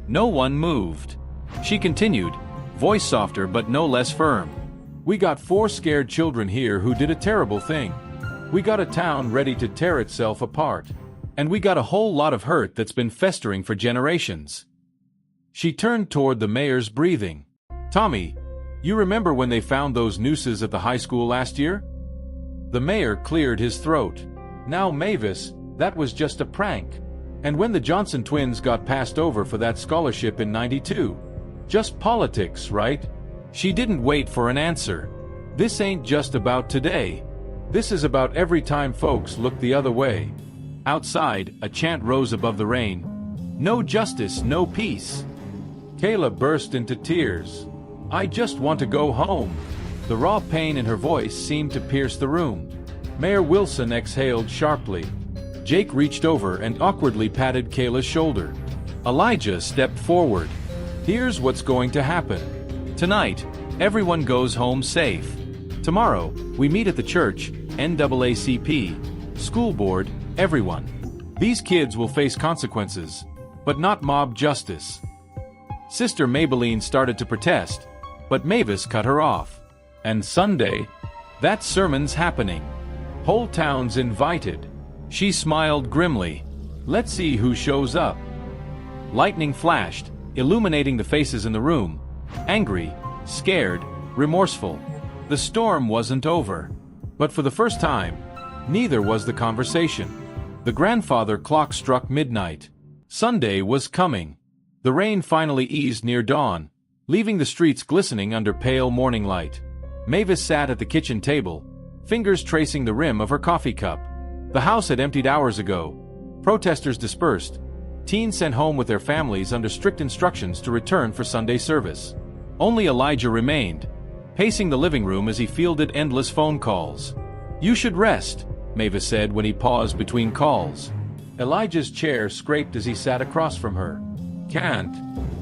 No one moved. She continued, voice softer but no less firm. We got 4 scared children here who did a terrible thing. We got a town ready to tear itself apart. And we got a whole lot of hurt that's been festering for generations. She turned toward the mayor's breathing. Tommy, you remember when they found those nooses at the high school last year? The mayor cleared his throat. Now Mavis, that was just a prank. And when the Johnson twins got passed over for that scholarship in '92? Just politics, right? She didn't wait for an answer. This ain't just about today. This is about every time folks look the other way. Outside, a chant rose above the rain. No justice, no peace. Kayla burst into tears. I just want to go home. The raw pain in her voice seemed to pierce the room. Mayor Wilson exhaled sharply. Jake reached over and awkwardly patted Kayla's shoulder. Elijah stepped forward. Here's what's going to happen. Tonight, everyone goes home safe. Tomorrow, we meet at the church, NAACP, school board, everyone. These kids will face consequences, but not mob justice. Sister Maybelline started to protest, but Mavis cut her off. And Sunday, that sermon's happening. Whole town's invited. She smiled grimly. Let's see who shows up. Lightning flashed, illuminating the faces in the room. Angry, scared, remorseful. The storm wasn't over. But for the first time, neither was the conversation. The grandfather clock struck midnight. Sunday was coming. The rain finally eased near dawn, leaving the streets glistening under pale morning light. Mavis sat at the kitchen table, fingers tracing the rim of her coffee cup. The house had emptied hours ago. Protesters dispersed. Teens sent home with their families under strict instructions to return for Sunday service. Only Elijah remained, pacing the living room as he fielded endless phone calls. You should rest, Mavis said when he paused between calls. Elijah's chair scraped as he sat across from her. Can't.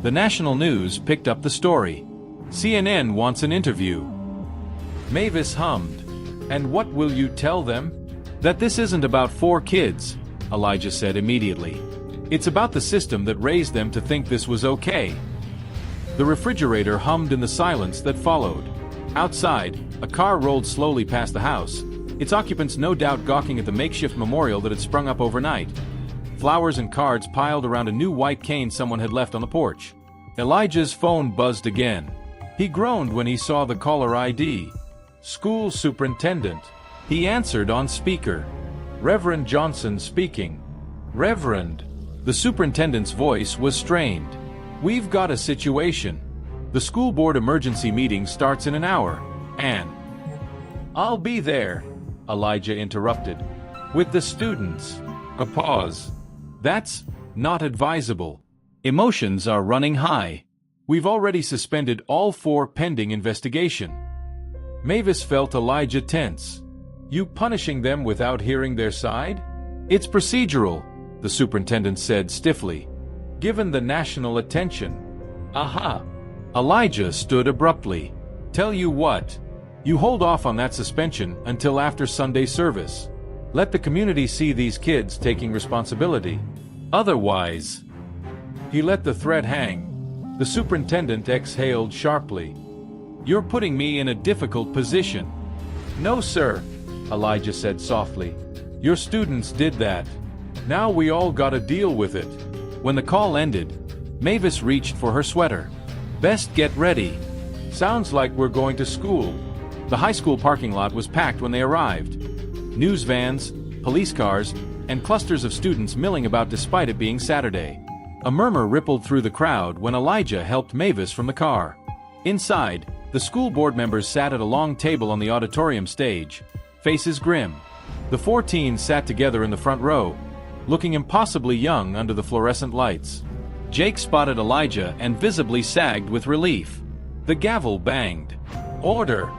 The national news picked up the story. CNN wants an interview. Mavis hummed. And what will you tell them? That this isn't about 4 kids, Elijah said immediately. It's about the system that raised them to think this was okay. The refrigerator hummed in the silence that followed. Outside, a car rolled slowly past the house, its occupants no doubt gawking at the makeshift memorial that had sprung up overnight. Flowers and cards piled around a new white cane someone had left on the porch. Elijah's phone buzzed again. He groaned when he saw the caller ID. School superintendent. He answered on speaker. Reverend Johnson speaking. Reverend. The superintendent's voice was strained. We've got a situation. The school board emergency meeting starts in an hour, and... I'll be there, Elijah interrupted. With the students. A pause. That's not advisable. Emotions are running high. We've already suspended all 4 pending investigation. Mavis felt Elijah tense. You punishing them without hearing their side? It's procedural, the superintendent said stiffly. Given the national attention. Aha! Elijah stood abruptly. Tell you what. You hold off on that suspension until after Sunday service. Let the community see these kids taking responsibility. Otherwise... He let the threat hang. The superintendent exhaled sharply. You're putting me in a difficult position. No, sir, Elijah said softly. Your students did that. Now we all gotta deal with it. When the call ended, Mavis reached for her sweater. Best get ready. Sounds like we're going to school. The high school parking lot was packed when they arrived. News vans, police cars, and clusters of students milling about despite it being Saturday. A murmur rippled through the crowd when Elijah helped Mavis from the car. Inside, the school board members sat at a long table on the auditorium stage, faces grim. The 4 teens sat together in the front row, looking impossibly young under the fluorescent lights. Jake spotted Elijah and visibly sagged with relief. The gavel banged. Order!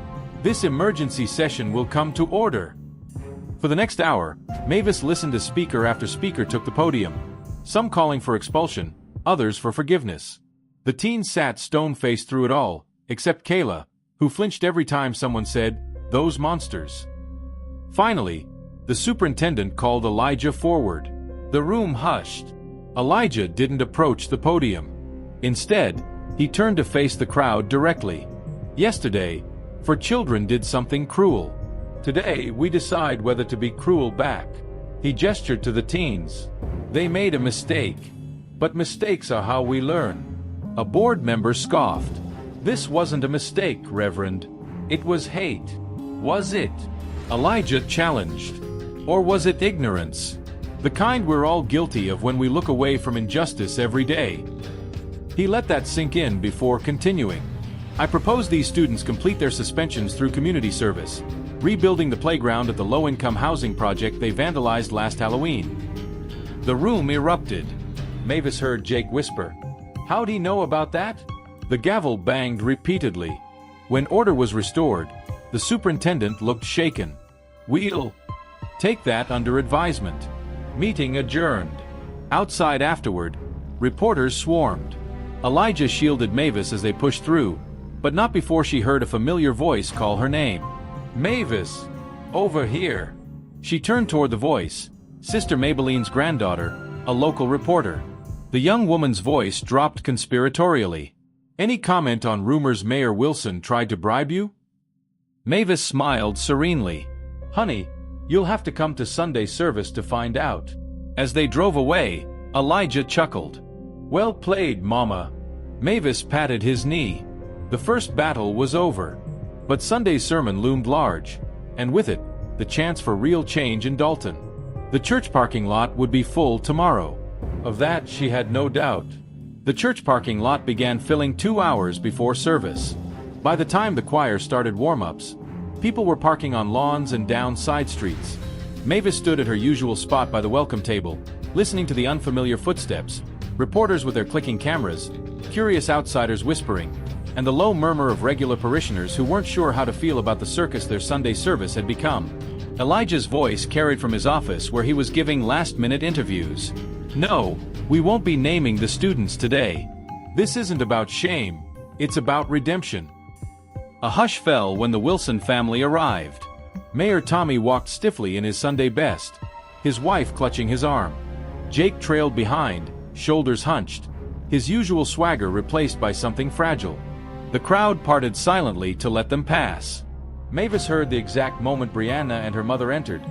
This emergency session will come to order. For the next hour, Mavis listened as speaker after speaker took the podium, some calling for expulsion, others for forgiveness. The teens sat stone-faced through it all, except Kayla, who flinched every time someone said, "Those monsters." Finally, the superintendent called Elijah forward. The room hushed. Elijah didn't approach the podium. Instead, he turned to face the crowd directly. Yesterday, for children did something cruel. Today, we decide whether to be cruel back. He gestured to the teens. They made a mistake. But mistakes are how we learn. A board member scoffed. This wasn't a mistake, Reverend. It was hate. Was it? Elijah challenged. Or was it ignorance? The kind we're all guilty of when we look away from injustice every day. He let that sink in before continuing. I propose these students complete their suspensions through community service, rebuilding the playground at the low-income housing project they vandalized last Halloween. The room erupted. Mavis heard Jake whisper, "How'd he know about that?" The gavel banged repeatedly. When order was restored, the superintendent looked shaken. "We'll take that under advisement." Meeting adjourned. Outside afterward, reporters swarmed. Elijah shielded Mavis as they pushed through, but not before she heard a familiar voice call her name. "Mavis! Over here!" She turned toward the voice, Sister Maybelline's granddaughter, a local reporter. The young woman's voice dropped conspiratorially. "Any comment on rumors Mayor Wilson tried to bribe you?" Mavis smiled serenely. "Honey, you'll have to come to Sunday service to find out." As they drove away, Elijah chuckled. "Well played, Mama." Mavis patted his knee. The first battle was over. But Sunday's sermon loomed large, and with it, the chance for real change in Dalton. The church parking lot would be full tomorrow. Of that she had no doubt. The church parking lot began filling 2 hours before service. By the time the choir started warm-ups, people were parking on lawns and down side streets. Mavis stood at her usual spot by the welcome table, listening to the unfamiliar footsteps, reporters with their clicking cameras, curious outsiders whispering, and the low murmur of regular parishioners who weren't sure how to feel about the circus their Sunday service had become. Elijah's voice carried from his office where he was giving last-minute interviews. "No, we won't be naming the students today. This isn't about shame, it's about redemption." A hush fell when the Wilson family arrived. Mayor Tommy walked stiffly in his Sunday best, his wife clutching his arm. Jake trailed behind, shoulders hunched, his usual swagger replaced by something fragile. The crowd parted silently to let them pass. Mavis heard the exact moment Brianna and her mother entered.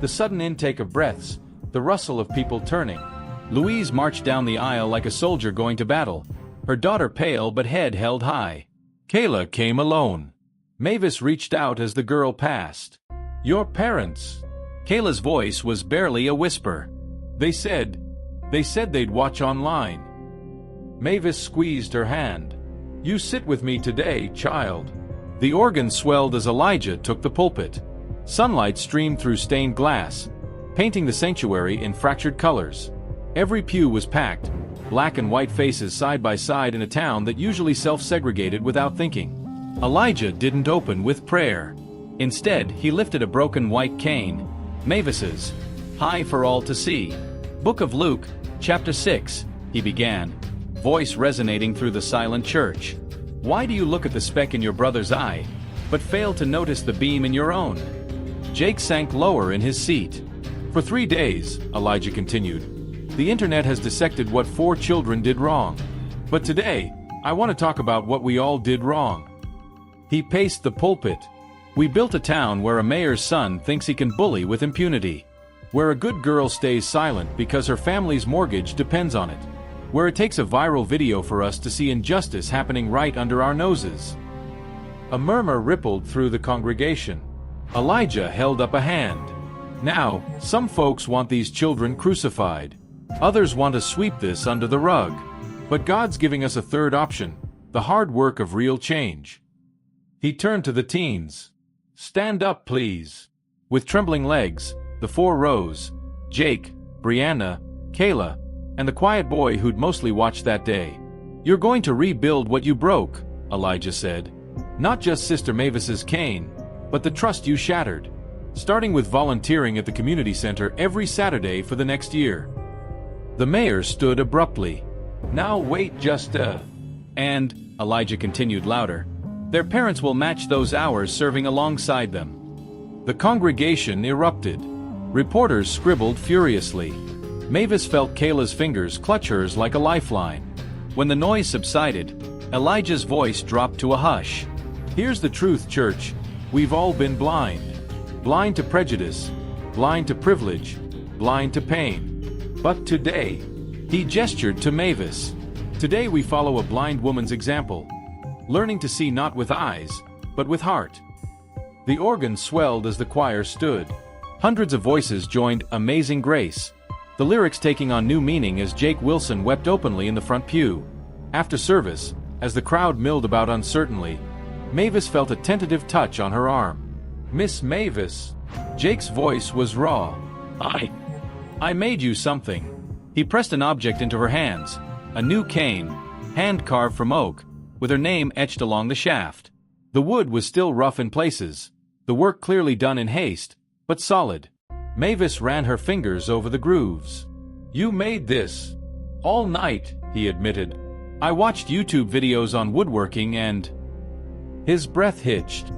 The sudden intake of breaths, the rustle of people turning. Louise marched down the aisle like a soldier going to battle, her daughter pale but head held high. Kayla came alone. Mavis reached out as the girl passed. "Your parents." Kayla's voice was barely a whisper. They said they'd watch online." Mavis squeezed her hand. "You sit with me today, child." The organ swelled as Elijah took the pulpit. Sunlight streamed through stained glass, painting the sanctuary in fractured colors. Every pew was packed, black and white faces side by side in a town that usually self-segregated without thinking. Elijah didn't open with prayer. Instead, he lifted a broken white cane, Mavis's, high for all to see. "Book of Luke, chapter 6, he began, voice resonating through the silent church. "Why do you look at the speck in your brother's eye, but fail to notice the beam in your own?" Jake sank lower in his seat. "For 3 days, Elijah continued, the internet has dissected what 4 children did wrong. But today, I want to talk about what we all did wrong." He paced the pulpit. "We built a town where a mayor's son thinks he can bully with impunity. Where a good girl stays silent because her family's mortgage depends on it. Where it takes a viral video for us to see injustice happening right under our noses." A murmur rippled through the congregation. Elijah held up a hand. "Now, some folks want these children crucified. Others want to sweep this under the rug. But God's giving us a third option, the hard work of real change. He turned to the teens. Stand up, please. With trembling legs, the four rose: Jake, Brianna, Kayla, and the quiet boy who'd mostly watched that day. You're going to rebuild what you broke, Elijah said. Not just Sister Mavis's cane, but the trust you shattered. Starting with volunteering at the community center every Saturday for the next year. The mayor stood abruptly. Now wait just And, Elijah continued louder, their parents will match those hours serving alongside them. The congregation erupted. Reporters scribbled furiously. Mavis felt Kayla's fingers clutch hers like a lifeline. When the noise subsided, Elijah's voice dropped to a hush. Here's the truth, church. We've all been blind. Blind to prejudice, blind to privilege, blind to pain. But today, he gestured to Mavis. Today we follow a blind woman's example, learning to see not with eyes, but with heart. The organ swelled as the choir stood. Hundreds of voices joined Amazing Grace, the lyrics taking on new meaning as Jake Wilson wept openly in the front pew. After service, as the crowd milled about uncertainly, Mavis felt a tentative touch on her arm. Miss Mavis. Jake's voice was raw. I made you something. He pressed an object into her hands, a new cane, hand-carved from oak, with her name etched along the shaft. The wood was still rough in places, the work clearly done in haste, but solid. Mavis ran her fingers over the grooves. You made this. All night, he admitted. I watched YouTube videos on woodworking and... His breath hitched.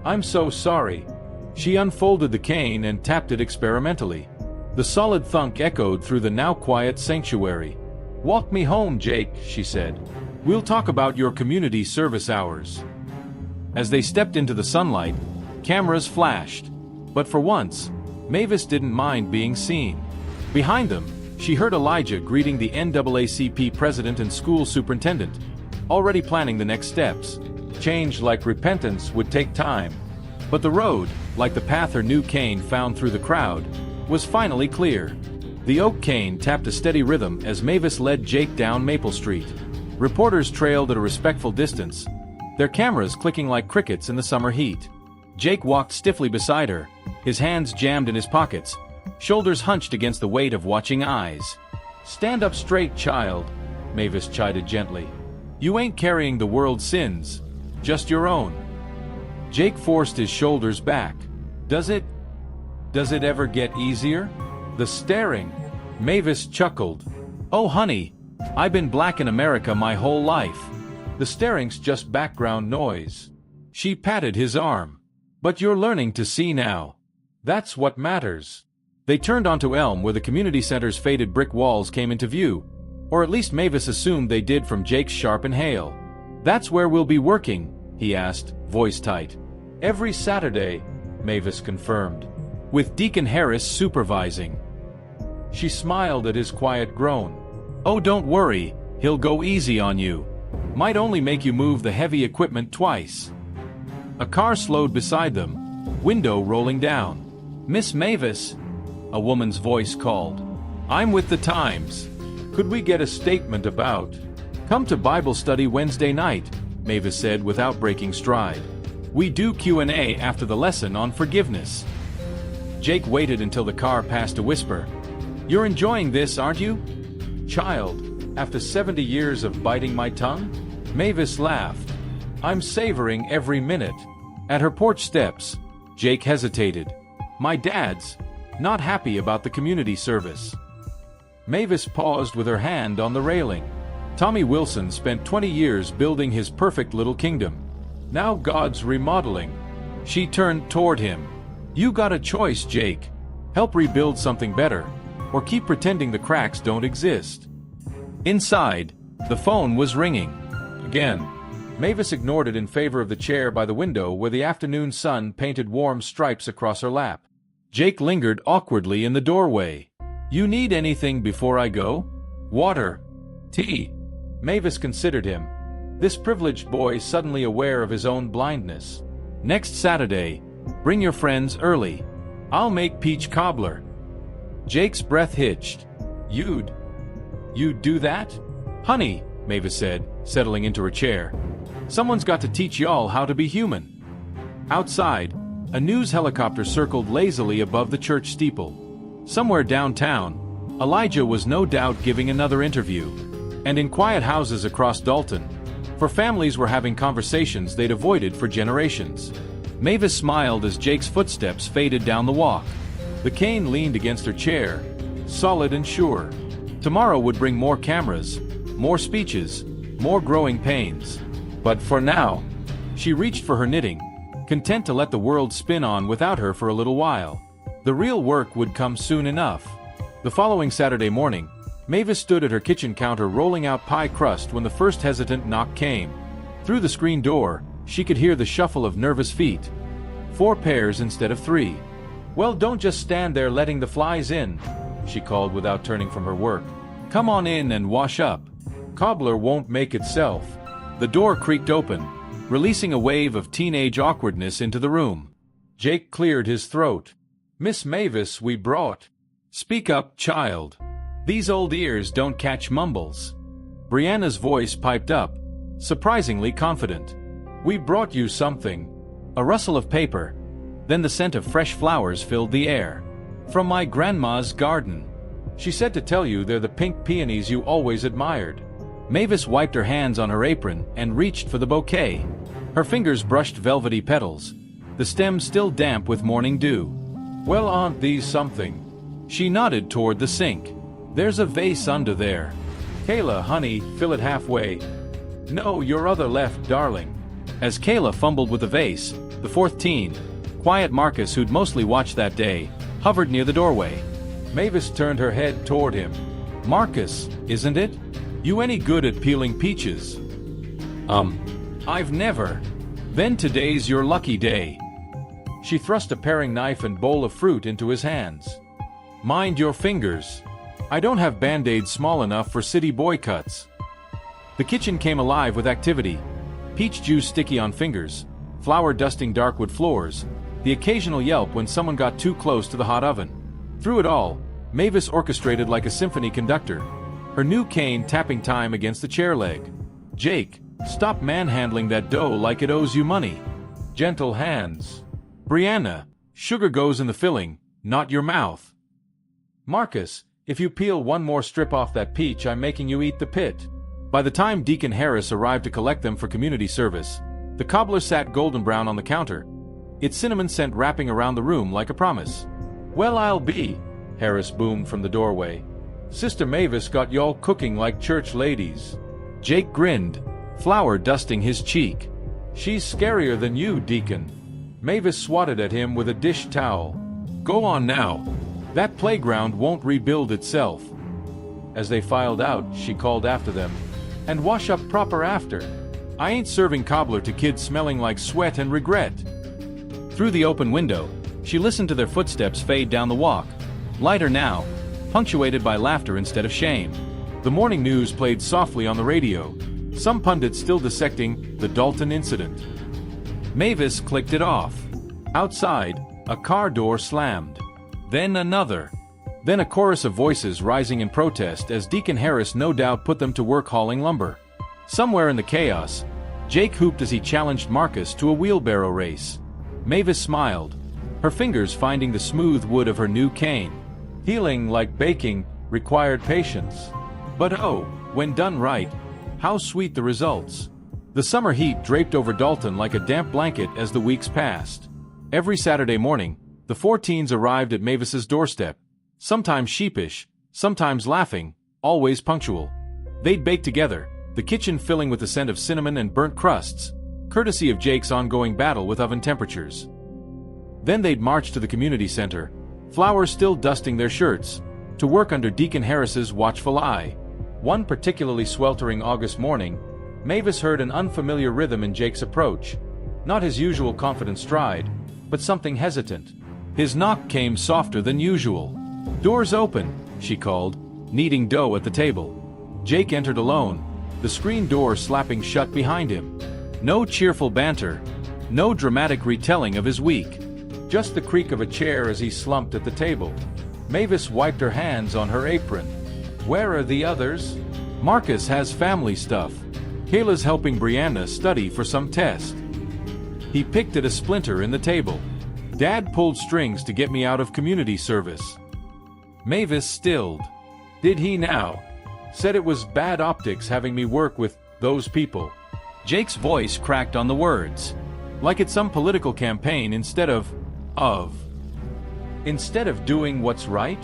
I'm so sorry. She unfolded the cane and tapped it experimentally. The solid thunk echoed through the now quiet sanctuary. Walk me home, Jake, she said. We'll talk about your community service hours. As they stepped into the sunlight, cameras flashed. But for once, Mavis didn't mind being seen. Behind them, she heard Elijah greeting the NAACP president and school superintendent, already planning the next steps. Change like repentance would take time. But the road, like the path her new cane found through the crowd, was finally clear. The oak cane tapped a steady rhythm as Mavis led Jake down Maple Street. Reporters trailed at a respectful distance, their cameras clicking like crickets in the summer heat. Jake walked stiffly beside her, his hands jammed in his pockets, shoulders hunched against the weight of watching eyes. Stand up straight, child, Mavis chided gently. You ain't carrying the world's sins, just your own. Jake forced his shoulders back. Does it ever get easier? The staring. Mavis chuckled. Oh honey, I've been black in America my whole life. The staring's just background noise. She patted his arm. But you're learning to see now. That's what matters. They turned onto Elm where the community center's faded brick walls came into view, or at least Mavis assumed they did from Jake's sharp inhale. That's where we'll be working, he asked, voice tight. Every Saturday, Mavis confirmed, with Deacon Harris supervising. She smiled at his quiet groan. Oh, don't worry, he'll go easy on you. Might only make you move the heavy equipment twice. A car slowed beside them, window rolling down. Miss Mavis, a woman's voice called. I'm with the Times. Could we get a statement about? Come to Bible study Wednesday night, Mavis said without breaking stride. We do Q&A after the lesson on forgiveness. Jake waited until the car passed to whisper. You're enjoying this, aren't you? Child, after 70 years of biting my tongue? Mavis laughed. I'm savoring every minute. At her porch steps, Jake hesitated. My dad's not happy about the community service. Mavis paused with her hand on the railing. Tommy Wilson spent 20 years building his perfect little kingdom. Now God's remodeling. She turned toward him. You got a choice, Jake. Help rebuild something better, or keep pretending the cracks don't exist. Inside, the phone was ringing. Again. Mavis ignored it in favor of the chair by the window where the afternoon sun painted warm stripes across her lap. Jake lingered awkwardly in the doorway. You need anything before I go? Water? Tea? Mavis considered him. This privileged boy suddenly aware of his own blindness. Next Saturday, bring your friends early. I'll make peach cobbler. Jake's breath hitched. You'd do that? Honey, Mavis said, settling into her chair. Someone's got to teach y'all how to be human. Outside, a news helicopter circled lazily above the church steeple. Somewhere downtown, Elijah was no doubt giving another interview. And in quiet houses across Dalton, for families were having conversations they'd avoided for generations. Mavis smiled as Jake's footsteps faded down the walk. The cane leaned against her chair, solid and sure. Tomorrow would bring more cameras, more speeches, more growing pains. But for now, she reached for her knitting, content to let the world spin on without her for a little while. The real work would come soon enough. The following Saturday morning, Mavis stood at her kitchen counter rolling out pie crust when the first hesitant knock came. Through the screen door, she could hear the shuffle of nervous feet. 4 pairs instead of 3. "Well, don't just stand there letting the flies in," she called without turning from her work. "Come on in and wash up. Cobbler won't make itself." The door creaked open, releasing a wave of teenage awkwardness into the room. Jake cleared his throat. "Miss Mavis, we brought—" "Speak up, child. These old ears don't catch mumbles." Brianna's voice piped up, surprisingly confident. "We brought you something." A rustle of paper, then the scent of fresh flowers filled the air. "From my grandma's garden. She said to tell you they're the pink peonies you always admired." Mavis wiped her hands on her apron and reached for the bouquet. Her fingers brushed velvety petals, the stem still damp with morning dew. "Well, aren't these something?" She nodded toward the sink. "There's a vase under there. Kayla, honey, fill it halfway." "No, your other left, darling." As Kayla fumbled with the vase, the 4th teen, quiet Marcus who'd mostly watched that day, hovered near the doorway. Mavis turned her head toward him. "Marcus, isn't it? You any good at peeling peaches?" I've never." "Then today's your lucky day." She thrust a paring knife and bowl of fruit into his hands. "Mind your fingers. I don't have Band-Aids small enough for city boy cuts." The kitchen came alive with activity. Peach juice sticky on fingers, flour dusting darkwood floors, the occasional yelp when someone got too close to the hot oven. Through it all, Mavis orchestrated like a symphony conductor, her new cane tapping time against the chair leg. "Jake, stop manhandling that dough like it owes you money. Gentle hands." "Brianna, sugar goes in the filling, not your mouth." "Marcus, if you peel one more strip off that peach, I'm making you eat the pit." By the time Deacon Harris arrived to collect them for community service, the cobbler sat golden brown on the counter, its cinnamon scent wrapping around the room like a promise. "Well, I'll be," Harris boomed from the doorway. "Sister Mavis got y'all cooking like church ladies." Jake grinned, flour dusting his cheek. "She's scarier than you, Deacon." Mavis swatted at him with a dish towel. "Go on now. That playground won't rebuild itself." As they filed out, she called after them, "And wash up proper after. I ain't serving cobbler to kids smelling like sweat and regret." Through the open window, she listened to their footsteps fade down the walk, lighter now, punctuated by laughter instead of shame. The morning news played softly on the radio, some pundits still dissecting the Dalton incident. Mavis clicked it off. Outside, a car door slammed. Then another. Then a chorus of voices rising in protest as Deacon Harris no doubt put them to work hauling lumber. Somewhere in the chaos, Jake hooped as he challenged Marcus to a wheelbarrow race. Mavis smiled, her fingers finding the smooth wood of her new cane. Healing, like baking, required patience. But oh, when done right, how sweet the results. The summer heat draped over Dalton like a damp blanket as the weeks passed. Every Saturday morning, the 4 teens arrived at Mavis's doorstep, sometimes sheepish, sometimes laughing, always punctual. They'd bake together, the kitchen filling with the scent of cinnamon and burnt crusts, courtesy of Jake's ongoing battle with oven temperatures. Then they'd march to the community center, flowers still dusting their shirts, to work under Deacon Harris's watchful eye. One particularly sweltering August morning, Mavis heard an unfamiliar rhythm in Jake's approach. Not his usual confident stride, but something hesitant. His knock came softer than usual. "Doors open," she called, kneading dough at the table. Jake entered alone, the screen door slapping shut behind him. No cheerful banter, no dramatic retelling of his week. Just the creak of a chair as he slumped at the table. Mavis wiped her hands on her apron. Where are the others? Marcus has family stuff. Kayla's helping Brianna study for some test. He picked at a splinter in the table. Dad pulled strings to get me out of community service. Mavis stilled. Did he now? Said it was bad optics having me work with those people. Jake's voice cracked on the words. Like it's some political campaign instead of. Instead of doing what's right?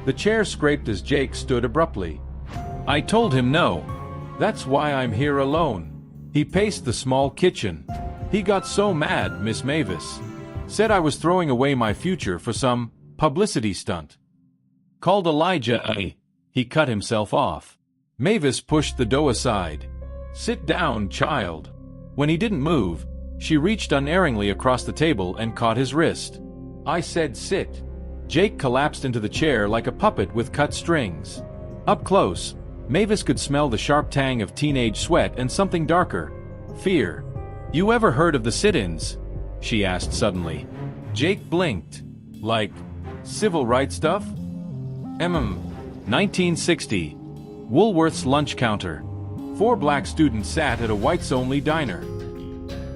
The chair scraped as Jake stood abruptly. I told him no. That's why I'm here alone. He paced the small kitchen. He got so mad, Miss Mavis. Said I was throwing away my future for some publicity stunt. Called Elijah He cut himself off. Mavis pushed the dough aside. Sit down, child. When he didn't move, she reached unerringly across the table and caught his wrist. I said sit. Jake collapsed into the chair like a puppet with cut strings. Up close, Mavis could smell the sharp tang of teenage sweat and something darker. Fear. You ever heard of the sit-ins? She asked suddenly. Jake blinked. Like, civil rights stuff? 1960. Woolworth's lunch counter. 4 black students sat at a whites-only diner.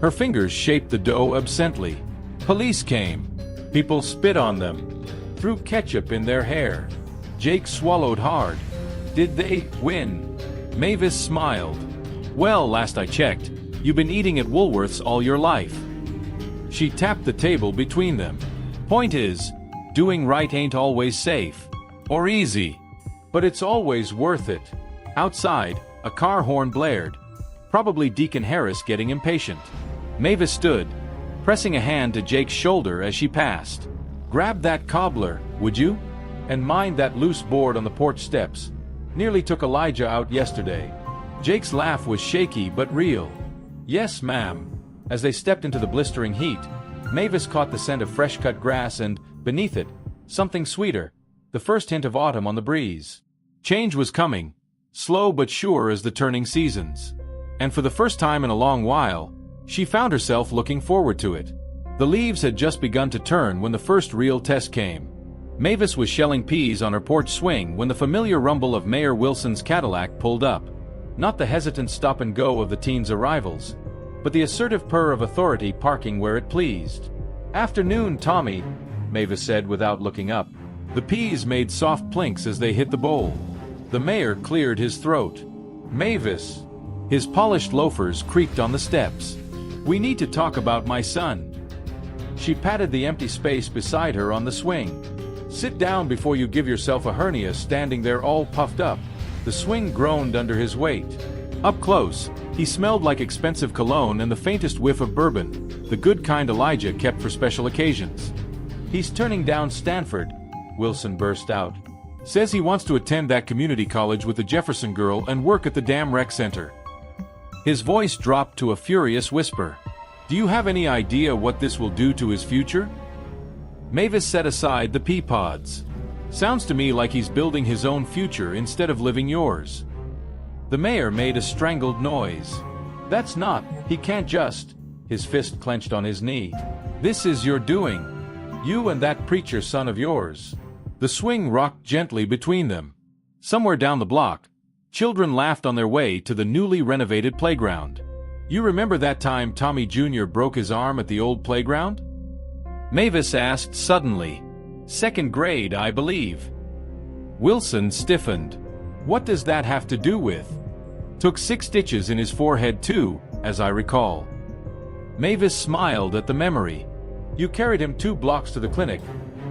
Her fingers shaped the dough absently. Police came. People spit on them. Threw ketchup in their hair. Jake swallowed hard. Did they win? Mavis smiled. Well, last I checked, you've been eating at Woolworth's all your life. She tapped the table between them. Point is, doing right ain't always safe. Or easy. But it's always worth it. Outside, a car horn blared. Probably Deacon Harris getting impatient. Mavis stood, pressing a hand to Jake's shoulder as she passed. Grab that cobbler, would you? And mind that loose board on the porch steps. Nearly took Elijah out yesterday. Jake's laugh was shaky but real. Yes, ma'am. As they stepped into the blistering heat, Mavis caught the scent of fresh-cut grass and, beneath it, something sweeter, the first hint of autumn on the breeze. Change was coming, slow but sure as the turning seasons. And for the first time in a long while, she found herself looking forward to it. The leaves had just begun to turn when the first real test came. Mavis was shelling peas on her porch swing when the familiar rumble of Mayor Wilson's Cadillac pulled up. Not the hesitant stop-and-go of the teens' arrivals, but the assertive purr of authority parking where it pleased. "Afternoon, Tommy," Mavis said without looking up. The peas made soft plinks as they hit the bowl. The mayor cleared his throat. "Mavis." His polished loafers creaked on the steps. "We need to talk about my son." She patted the empty space beside her on the swing. "Sit down before you give yourself a hernia standing there all puffed up." The swing groaned under his weight. Up close, he smelled like expensive cologne and the faintest whiff of bourbon, the good kind Elijah kept for special occasions. "He's turning down Stanford," Wilson burst out. "Says he wants to attend that community college with the Jefferson girl and work at the damn rec center." His voice dropped to a furious whisper. "Do you have any idea what this will do to his future?" Mavis set aside the pea pods. "Sounds to me like he's building his own future instead of living yours." The mayor made a strangled noise. "That's not, he can't just," his fist clenched on his knee. "This is your doing. You and that preacher son of yours." The swing rocked gently between them. Somewhere down the block, children laughed on their way to the newly renovated playground. "You remember that time Tommy Jr. broke his arm at the old playground?" Mavis asked suddenly. "Second grade, I believe." Wilson stiffened. "What does that have to do with?" "Took 6 stitches in his forehead too, as I recall." Mavis smiled at the memory. "You carried him 2 blocks to the clinic,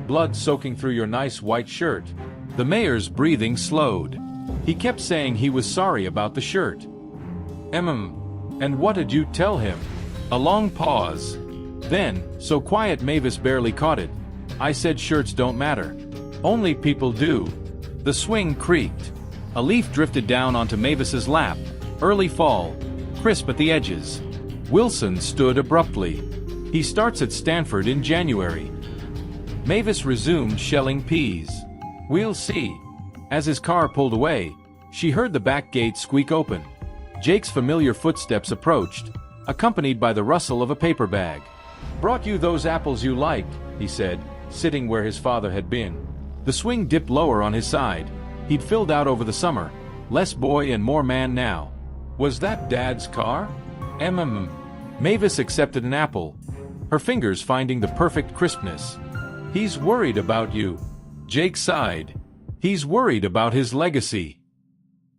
blood soaking through your nice white shirt." The mayor's breathing slowed. He kept saying he was sorry about the shirt. And what did you tell him?" A long pause. Then, so quiet Mavis barely caught it, "I said shirts don't matter. Only people do." The swing creaked. A leaf drifted down onto Mavis's lap, early fall, crisp at the edges. Wilson stood abruptly. "He starts at Stanford in January." Mavis resumed shelling peas. "We'll see." As his car pulled away, she heard the back gate squeak open. Jake's familiar footsteps approached, accompanied by the rustle of a paper bag. "Brought you those apples you liked," he said, sitting where his father had been. The swing dipped lower on his side. he'd filled out over the summer, less boy and more man now. Was that Dad's car? Mavis accepted an apple, her fingers finding the perfect crispness. He's worried about you. Jake sighed. He's worried about his legacy.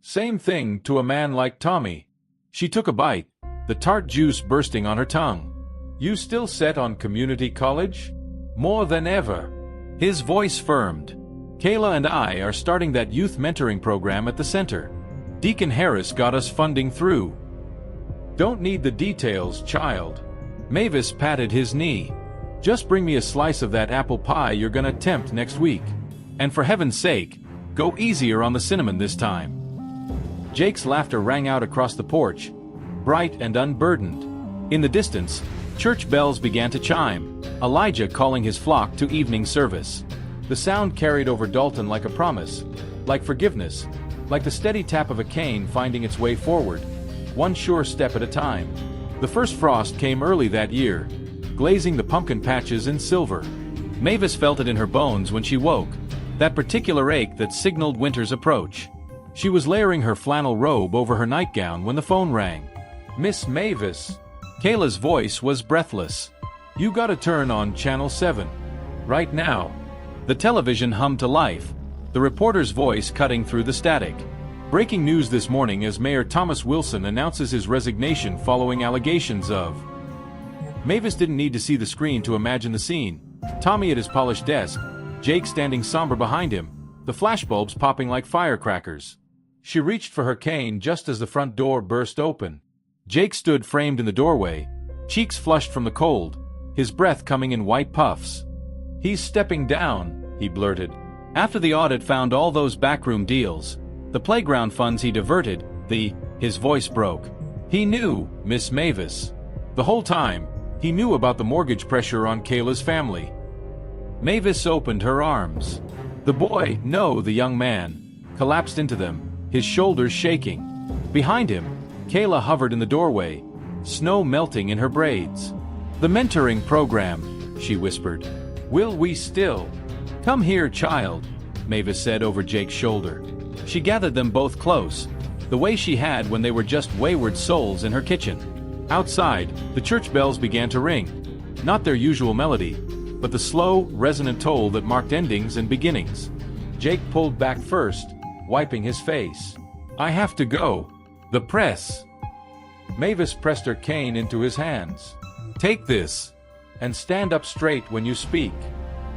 Same thing to a man like Tommy. She took a bite, the tart juice bursting on her tongue. You still set on community college? More than ever. His voice firmed. Kayla and I are starting that youth mentoring program at the center. Deacon Harris got us funding through. Don't need the details, child. Mavis patted his knee. Just bring me a slice of that apple pie you're gonna tempt next week. And for heaven's sake, go easier on the cinnamon this time. Jake's laughter rang out across the porch, bright and unburdened. In the distance, church bells began to chime, Elijah calling his flock to evening service. The sound carried over Dalton like a promise, like forgiveness, like the steady tap of a cane finding its way forward, one sure step at a time. The first frost came early that year, glazing the pumpkin patches in silver. Mavis felt it in her bones when she woke, that particular ache that signaled winter's approach. She was layering her flannel robe over her nightgown when the phone rang. Miss Mavis. Kayla's voice was breathless. You gotta turn on Channel 7. Right now. The television hummed to life, the reporter's voice cutting through the static. Breaking news this morning as Mayor Thomas Wilson announces his resignation following allegations of. Mavis didn't need to see the screen to imagine the scene. Tommy at his polished desk, Jake standing somber behind him, the flashbulbs popping like firecrackers. She reached for her cane just as the front door burst open. Jake stood framed in the doorway, cheeks flushed from the cold, his breath coming in white puffs. He's stepping down, he blurted. After the audit found all those backroom deals, the playground funds he diverted, his voice broke. He knew, Miss Mavis. The whole time, he knew about the mortgage pressure on Kayla's family. Mavis opened her arms. The boy, no, the young man, collapsed into them, his shoulders shaking. Behind him, Kayla hovered in the doorway, snow melting in her braids. The mentoring program, she whispered. Will we still? Come here, child, Mavis said over Jake's shoulder. She gathered them both close, the way she had when they were just wayward souls in her kitchen. Outside, the church bells began to ring. Not their usual melody, but the slow, resonant toll that marked endings and beginnings. Jake pulled back first, wiping his face. I have to go. The press. Mavis pressed her cane into his hands. Take this, and stand up straight when you speak.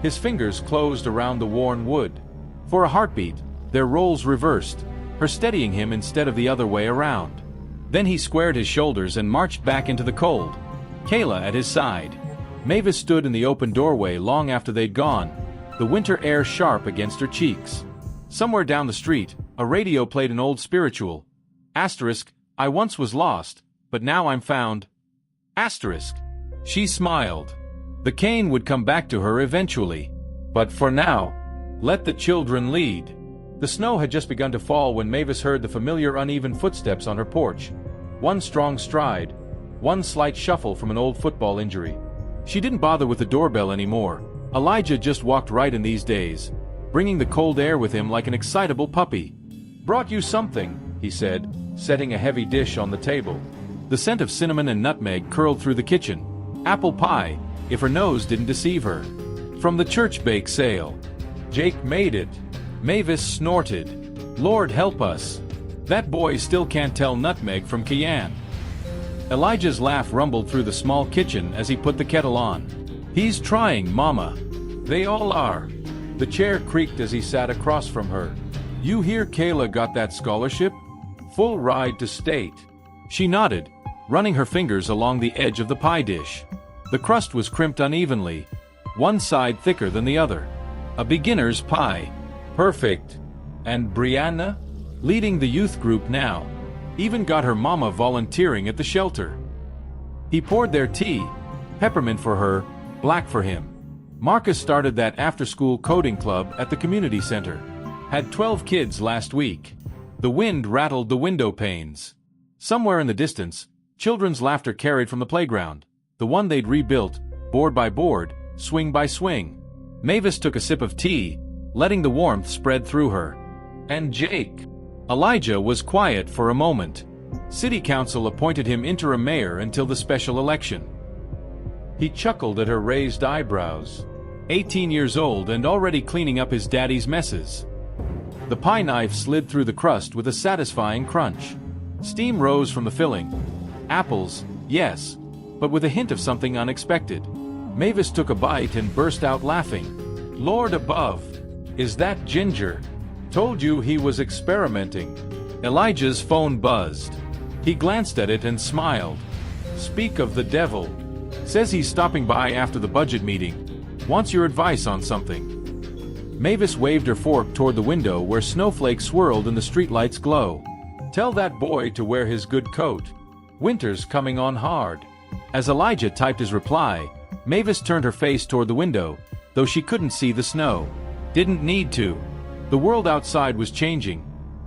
His fingers closed around the worn wood. For a heartbeat, their roles reversed, her steadying him instead of the other way around. Then he squared his shoulders and marched back into the cold, Kayla at his side. Mavis stood in the open doorway long after they'd gone, the winter air sharp against her cheeks. Somewhere down the street, a radio played an old spiritual. Asterisk, I once was lost, but now I'm found. Asterisk. She smiled. The cane would come back to her eventually. But for now, let the children lead. The snow had just begun to fall when Mavis heard the familiar uneven footsteps on her porch. One strong stride, one slight shuffle from an old football injury. She didn't bother with the doorbell anymore. Elijah just walked right in these days, bringing the cold air with him like an excitable puppy. Brought you something, he said, setting a heavy dish on the table. The scent of cinnamon and nutmeg curled through the kitchen. Apple pie, if her nose didn't deceive her. From the church bake sale. Jake made it. Mavis snorted. Lord help us. That boy still can't tell nutmeg from cayenne. Elijah's laugh rumbled through the small kitchen as he put the kettle on. He's trying, Mama. They all are. The chair creaked as he sat across from her. You hear Kayla got that scholarship? Full ride to state. She nodded, running her fingers along the edge of the pie dish. The crust was crimped unevenly, one side thicker than the other. A beginner's pie. Perfect. And Brianna? Leading the youth group now. Even got her mama volunteering at the shelter. He poured their tea, peppermint for her, black for him. Marcus started that after-school coding club at the community center. Had 12 kids last week. The wind rattled the window panes. Somewhere in the distance, children's laughter carried from the playground, the one they'd rebuilt, board by board, swing by swing. Mavis took a sip of tea, letting the warmth spread through her. And Jake? Elijah was quiet for a moment. City Council appointed him interim mayor until the special election. He chuckled at her raised eyebrows. 18 years old and already cleaning up his daddy's messes. The pie knife slid through the crust with a satisfying crunch. Steam rose from the filling. Apples, yes, but with a hint of something unexpected. Mavis took a bite and burst out laughing. Lord above! Is that Ginger? Told you he was experimenting. Elijah's phone buzzed. He glanced at it and smiled. Speak of the devil. Says he's stopping by after the budget meeting. Wants your advice on something. Mavis waved her fork toward the window where snowflakes swirled and the streetlights glow. Tell that boy to wear his good coat. Winter's coming on hard. As Elijah typed his reply, Mavis turned her face toward the window, though she couldn't see the snow. Didn't need to. The world outside was changing.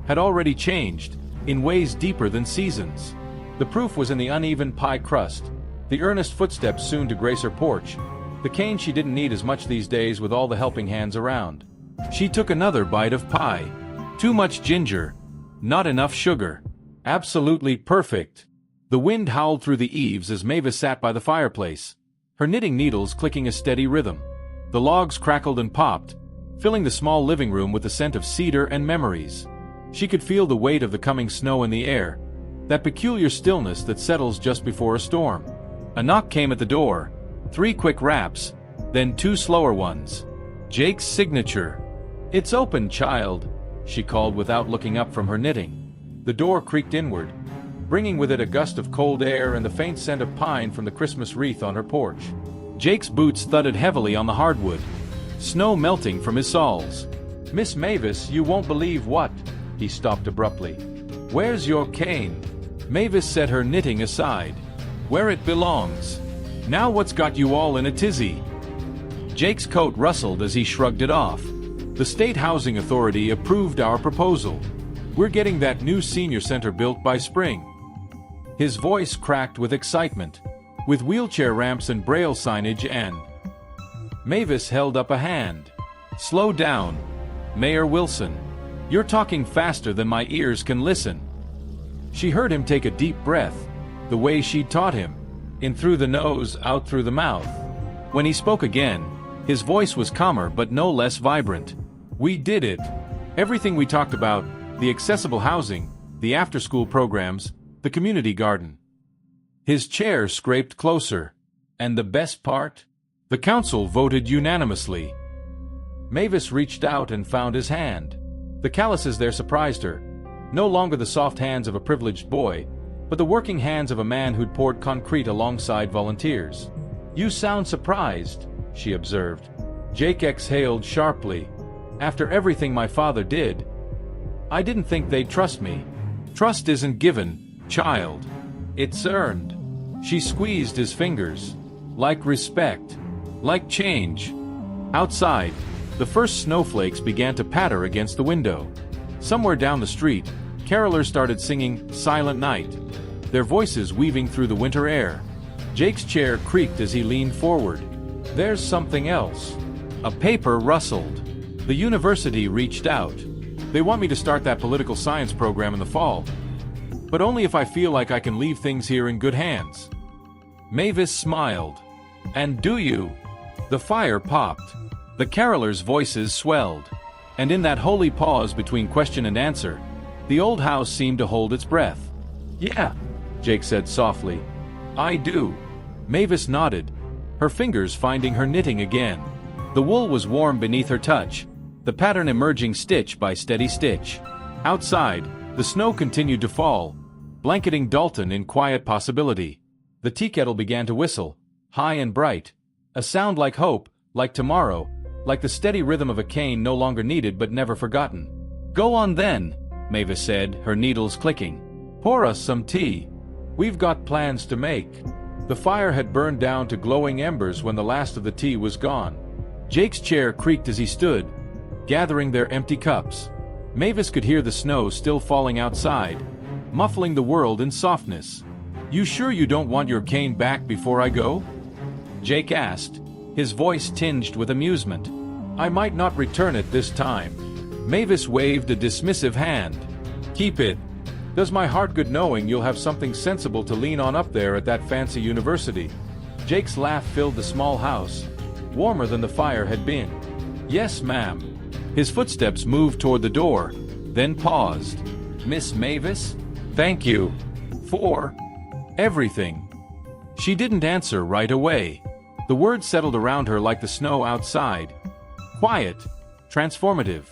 Had already changed, in ways deeper than seasons. The proof was in the uneven pie crust, the earnest footsteps soon to grace her porch, the cane she didn't need as much these days with all the helping hands around. She took another bite of pie. Too much ginger. Not enough sugar. Absolutely perfect. The wind howled through the eaves as Mavis sat by the fireplace, her knitting needles clicking a steady rhythm. The logs crackled and popped, filling the small living room with the scent of cedar and memories. She could feel the weight of the coming snow in the air, that peculiar stillness that settles just before a storm. A knock came at the door, 3 quick raps, then 2 slower ones. Jake's signature. It's open, child, she called without looking up from her knitting. The door creaked inward, bringing with it a gust of cold air and the faint scent of pine from the Christmas wreath on her porch. Jake's boots thudded heavily on the hardwood, snow melting from his soles. Miss Mavis, you won't believe what? He stopped abruptly. Where's your cane? Mavis set her knitting aside. Where it belongs. Now what's got you all in a tizzy? Jake's coat rustled as he shrugged it off. The State Housing Authority approved our proposal. We're getting that new senior center built by spring. His voice cracked with excitement, with wheelchair ramps and braille signage and... Mavis held up a hand. Slow down, Mayor Wilson. You're talking faster than my ears can listen. She heard him take a deep breath, the way she'd taught him, in through the nose, out through the mouth. When he spoke again, his voice was calmer but no less vibrant. We did it. Everything we talked about, the accessible housing, the after-school programs, the community garden. His chair scraped closer. And the best part? The council voted unanimously. Mavis reached out and found his hand. The calluses there surprised her. No longer the soft hands of a privileged boy, but the working hands of a man who'd poured concrete alongside volunteers. You sound surprised, she observed. Jake exhaled sharply. After everything my father did, I didn't think they'd trust me. Trust isn't given, child. It's earned. She squeezed his fingers. Like respect. Like change. Outside, the first snowflakes began to patter against the window. Somewhere down the street, carolers started singing Silent Night, their voices weaving through the winter air. Jake's chair creaked as he leaned forward. There's something else. A paper rustled. The university reached out. They want me to start that political science program in the fall, but only if I feel like I can leave things here in good hands. Mavis smiled. And do you? The fire popped. The carolers' voices swelled. And in that holy pause between question and answer, the old house seemed to hold its breath. Yeah, Jake said softly. I do. Mavis nodded, her fingers finding her knitting again. The wool was warm beneath her touch, the pattern emerging stitch by steady stitch. Outside, the snow continued to fall, blanketing Dalton in quiet possibility. The tea kettle began to whistle, high and bright, a sound like hope, like tomorrow, like the steady rhythm of a cane no longer needed but never forgotten. Go on then, Mavis said, her needles clicking. Pour us some tea. We've got plans to make. The fire had burned down to glowing embers when the last of the tea was gone. Jake's chair creaked as he stood, gathering their empty cups. Mavis could hear the snow still falling outside, muffling the world in softness. You sure you don't want your cane back before I go? Jake asked, his voice tinged with amusement. I might not return it this time. Mavis waved a dismissive hand. Keep it. Does my heart good knowing you'll have something sensible to lean on up there at that fancy university. Jake's laugh filled the small house, warmer than the fire had been. Yes, ma'am. His footsteps moved toward the door, then paused. Miss Mavis? Thank you. For everything. She didn't answer right away. The words settled around her like the snow outside. Quiet. Transformative.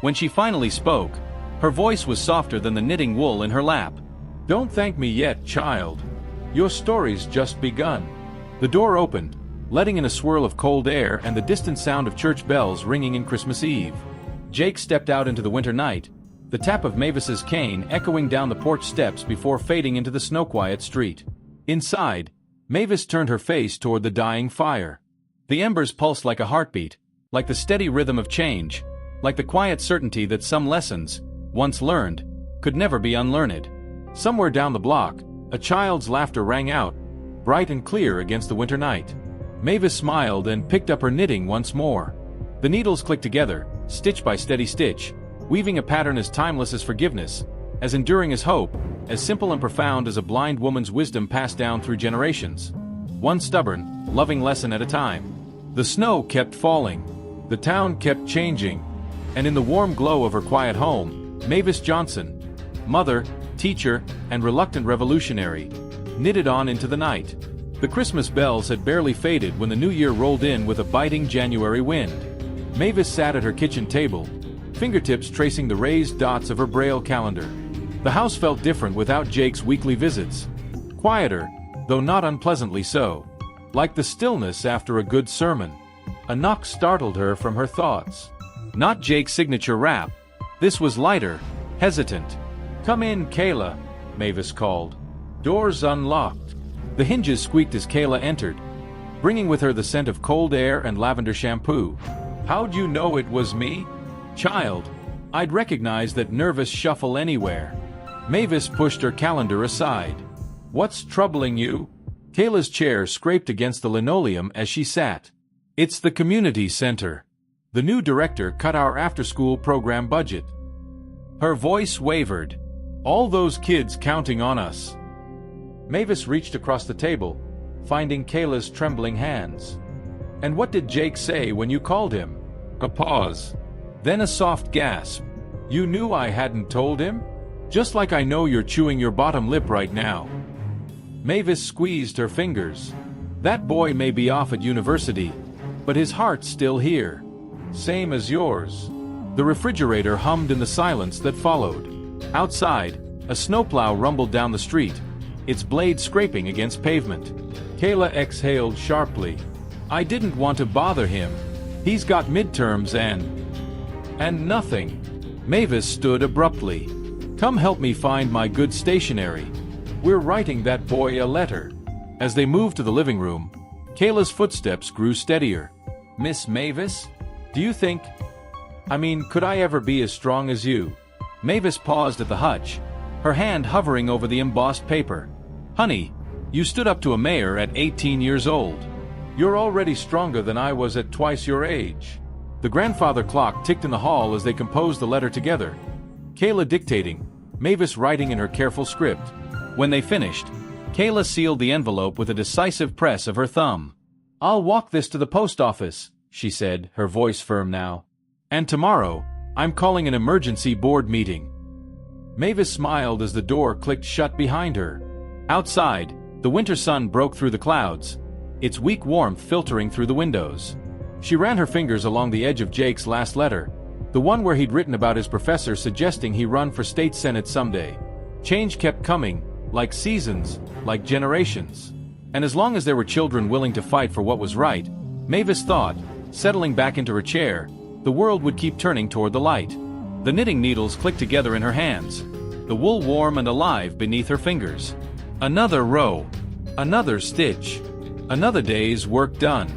When she finally spoke, her voice was softer than the knitting wool in her lap. Don't thank me yet, child. Your story's just begun. The door opened, letting in a swirl of cold air and the distant sound of church bells ringing in Christmas Eve. Jake stepped out into the winter night, the tap of Mavis's cane echoing down the porch steps before fading into the snow-quiet street. Inside, Mavis turned her face toward the dying fire. The embers pulsed like a heartbeat, like the steady rhythm of change, like the quiet certainty that some lessons, once learned, could never be unlearned. Somewhere down the block, a child's laughter rang out, bright and clear against the winter night. Mavis smiled and picked up her knitting once more. The needles clicked together, stitch by steady stitch, weaving a pattern as timeless as forgiveness, as enduring as hope, as simple and profound as a blind woman's wisdom passed down through generations. One stubborn, loving lesson at a time. The snow kept falling. The town kept changing. And in the warm glow of her quiet home, Mavis Johnson, mother, teacher, and reluctant revolutionary, knitted on into the night. The Christmas bells had barely faded when the new year rolled in with a biting January wind. Mavis sat at her kitchen table, fingertips tracing the raised dots of her Braille calendar. The house felt different without Jake's weekly visits. Quieter, though not unpleasantly so. Like the stillness after a good sermon. A knock startled her from her thoughts. Not Jake's signature rap. This was lighter, hesitant. Come in, Kayla, Mavis called. Doors unlocked. The hinges squeaked as Kayla entered, bringing with her the scent of cold air and lavender shampoo. How'd you know it was me? Child, I'd recognize that nervous shuffle anywhere. Mavis pushed her calendar aside. What's troubling you? Kayla's chair scraped against the linoleum as she sat. It's the community center. The new director cut our after-school program budget. Her voice wavered. All those kids counting on us. Mavis reached across the table, finding Kayla's trembling hands. And what did Jake say when you called him? A pause. Then a soft gasp. You knew I hadn't told him? Just like I know you're chewing your bottom lip right now. Mavis squeezed her fingers. That boy may be off at university, but his heart's still here. Same as yours. The refrigerator hummed in the silence that followed. Outside, a snowplow rumbled down the street, its blade scraping against pavement. Kayla exhaled sharply. I didn't want to bother him. He's got midterms and nothing. Mavis stood abruptly. Come help me find my good stationery. We're writing that boy a letter. As they moved to the living room, Kayla's footsteps grew steadier. Miss Mavis? Do you think... could I ever be as strong as you? Mavis paused at the hutch, her hand hovering over the embossed paper. Honey, you stood up to a mayor at 18 years old. You're already stronger than I was at twice your age. The grandfather clock ticked in the hall as they composed the letter together. Kayla dictating, Mavis writing in her careful script. When they finished, Kayla sealed the envelope with a decisive press of her thumb. I'll walk this to the post office, she said, her voice firm now. And tomorrow, I'm calling an emergency board meeting. Mavis smiled as the door clicked shut behind her. Outside, the winter sun broke through the clouds, its weak warmth filtering through the windows. She ran her fingers along the edge of Jake's last letter, the one where he'd written about his professor suggesting he run for state senate someday. Change kept coming, like seasons, like generations. And as long as there were children willing to fight for what was right, Mavis thought, settling back into her chair, the world would keep turning toward the light. The knitting needles clicked together in her hands, the wool warm and alive beneath her fingers. Another row, another stitch, another day's work done.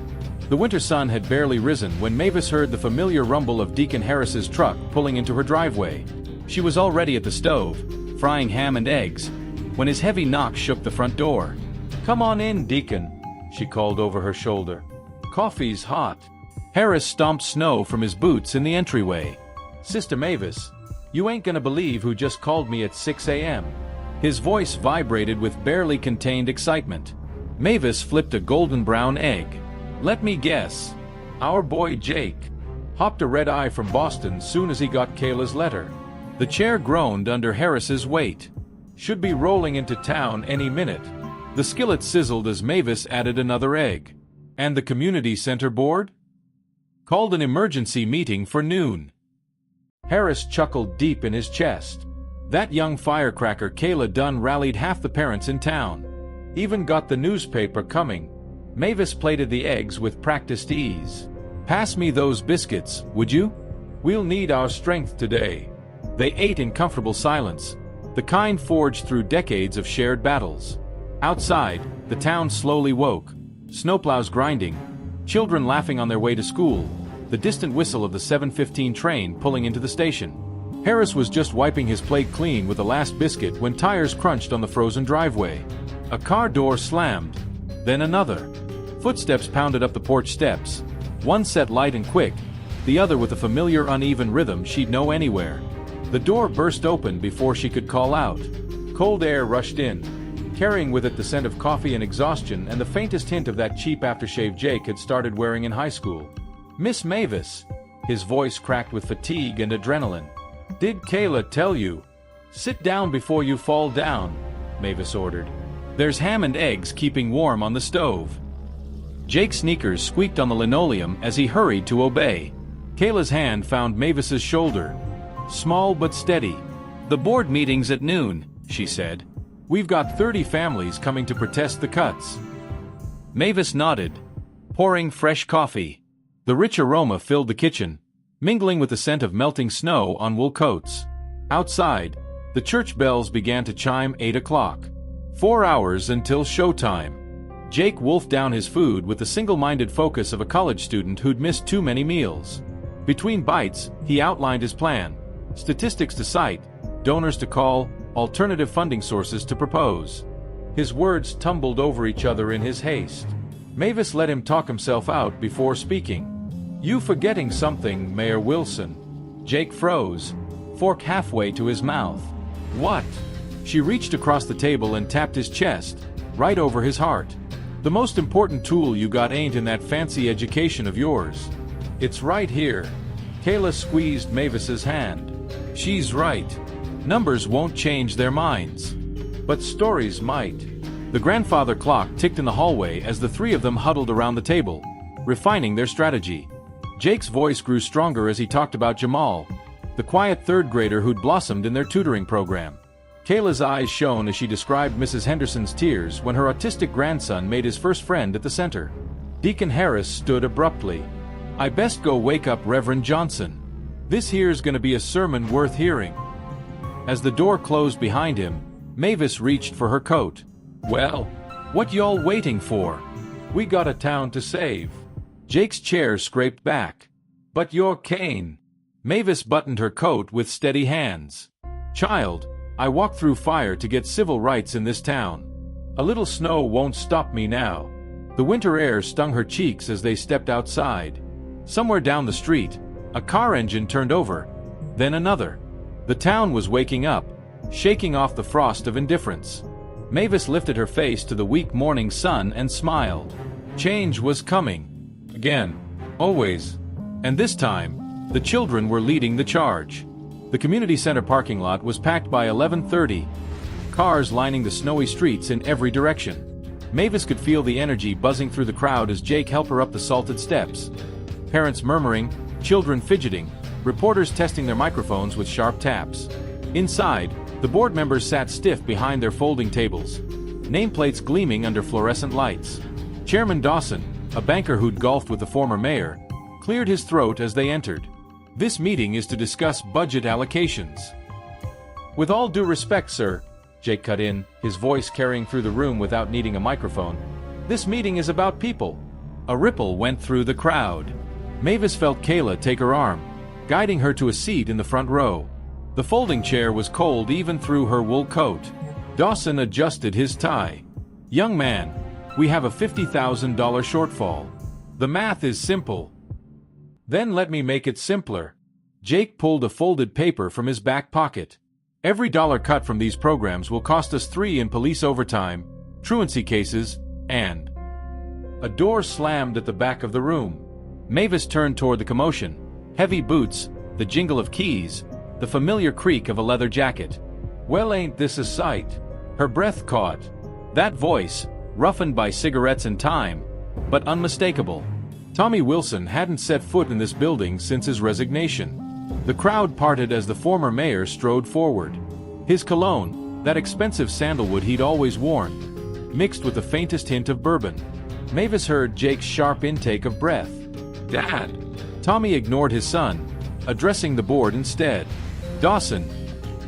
The winter sun had barely risen when Mavis heard the familiar rumble of Deacon Harris's truck pulling into her driveway. She was already at the stove, frying ham and eggs, when his heavy knock shook the front door. Come on in, Deacon, she called over her shoulder. Coffee's hot. Harris stomped snow from his boots in the entryway. Sister Mavis, you ain't gonna believe who just called me at 6 a.m. His voice vibrated with barely contained excitement. Mavis flipped a golden brown egg. Let me guess. Our boy Jake. Hopped a red eye from Boston soon as he got Kayla's letter. The chair groaned under Harris's weight. Should be rolling into town any minute. The skillet sizzled as Mavis added another egg. And the community center board? Called an emergency meeting for noon. Harris chuckled deep in his chest. That young firecracker Kayla done rallied half the parents in town. Even got the newspaper coming. Mavis plated the eggs with practiced ease. Pass me those biscuits, would you? We'll need our strength today. They ate in comfortable silence, the kind forged through decades of shared battles. Outside, the town slowly woke. Snowplows grinding, children laughing on their way to school, the distant whistle of the 7:15 train pulling into the station. Harris was just wiping his plate clean with the last biscuit when tires crunched on the frozen driveway. A car door slammed, then another. Footsteps pounded up the porch steps, one set light and quick, the other with a familiar uneven rhythm she'd know anywhere. The door burst open before she could call out. Cold air rushed in, carrying with it the scent of coffee and exhaustion and the faintest hint of that cheap aftershave Jake had started wearing in high school. Miss Mavis, his voice cracked with fatigue and adrenaline. Did Kayla tell you? Sit down before you fall down, Mavis ordered. There's ham and eggs keeping warm on the stove. Jake's sneakers squeaked on the linoleum as he hurried to obey. Kayla's hand found Mavis's shoulder. Small but steady. The board meeting's at noon, she said. We've got 30 families coming to protest the cuts. Mavis nodded, pouring fresh coffee. The rich aroma filled the kitchen, mingling with the scent of melting snow on wool coats. Outside, the church bells began to chime 8 o'clock. 4 hours until showtime. Jake wolfed down his food with the single-minded focus of a college student who'd missed too many meals. Between bites, he outlined his plan. Statistics to cite, donors to call, alternative funding sources to propose. His words tumbled over each other in his haste. Mavis let him talk himself out before speaking. You forgetting something, Mayor Wilson. Jake froze, fork halfway to his mouth. What? She reached across the table and tapped his chest, right over his heart. The most important tool you got ain't in that fancy education of yours. It's right here. Kayla squeezed Mavis's hand. She's right. Numbers won't change their minds. But stories might. The grandfather clock ticked in the hallway as the three of them huddled around the table, refining their strategy. Jake's voice grew stronger as he talked about Jamal, the quiet third grader who'd blossomed in their tutoring program. Kayla's eyes shone as she described Mrs. Henderson's tears when her autistic grandson made his first friend at the center. Deacon Harris stood abruptly. I best go wake up Reverend Johnson. This here's gonna be a sermon worth hearing. As the door closed behind him, Mavis reached for her coat. Well, what y'all waiting for? We got a town to save. Jake's chair scraped back. But your cane. Mavis buttoned her coat with steady hands. Child, I walked through fire to get civil rights in this town. A little snow won't stop me now. The winter air stung her cheeks as they stepped outside. Somewhere down the street, a car engine turned over, then another. The town was waking up, shaking off the frost of indifference. Mavis lifted her face to the weak morning sun and smiled. Change was coming. Again. Always. And this time, the children were leading the charge. The community center parking lot was packed by 11:30, cars lining the snowy streets in every direction. Mavis could feel the energy buzzing through the crowd as Jake helped her up the salted steps. Parents murmuring, children fidgeting, reporters testing their microphones with sharp taps. Inside, the board members sat stiff behind their folding tables, nameplates gleaming under fluorescent lights. Chairman Dawson, a banker who'd golfed with the former mayor, cleared his throat as they entered. This meeting is to discuss budget allocations. With all due respect, sir, Jake cut in, his voice carrying through the room without needing a microphone. This meeting is about people. A ripple went through the crowd. Mavis felt Kayla take her arm, guiding her to a seat in the front row. The folding chair was cold even through her wool coat. Dawson adjusted his tie. Young man, we have a $50,000 shortfall. The math is simple. Then let me make it simpler. Jake pulled a folded paper from his back pocket. Every dollar cut from these programs will cost us 3 in police overtime, truancy cases, and... A door slammed at the back of the room. Mavis turned toward the commotion. Heavy boots, the jingle of keys, the familiar creak of a leather jacket. Well, ain't this a sight? Her breath caught. That voice, roughened by cigarettes and time, but unmistakable. Tommy Wilson hadn't set foot in this building since his resignation. The crowd parted as the former mayor strode forward. His cologne, that expensive sandalwood he'd always worn, mixed with the faintest hint of bourbon. Mavis heard Jake's sharp intake of breath. "Dad!" Tommy ignored his son, addressing the board instead. "Dawson,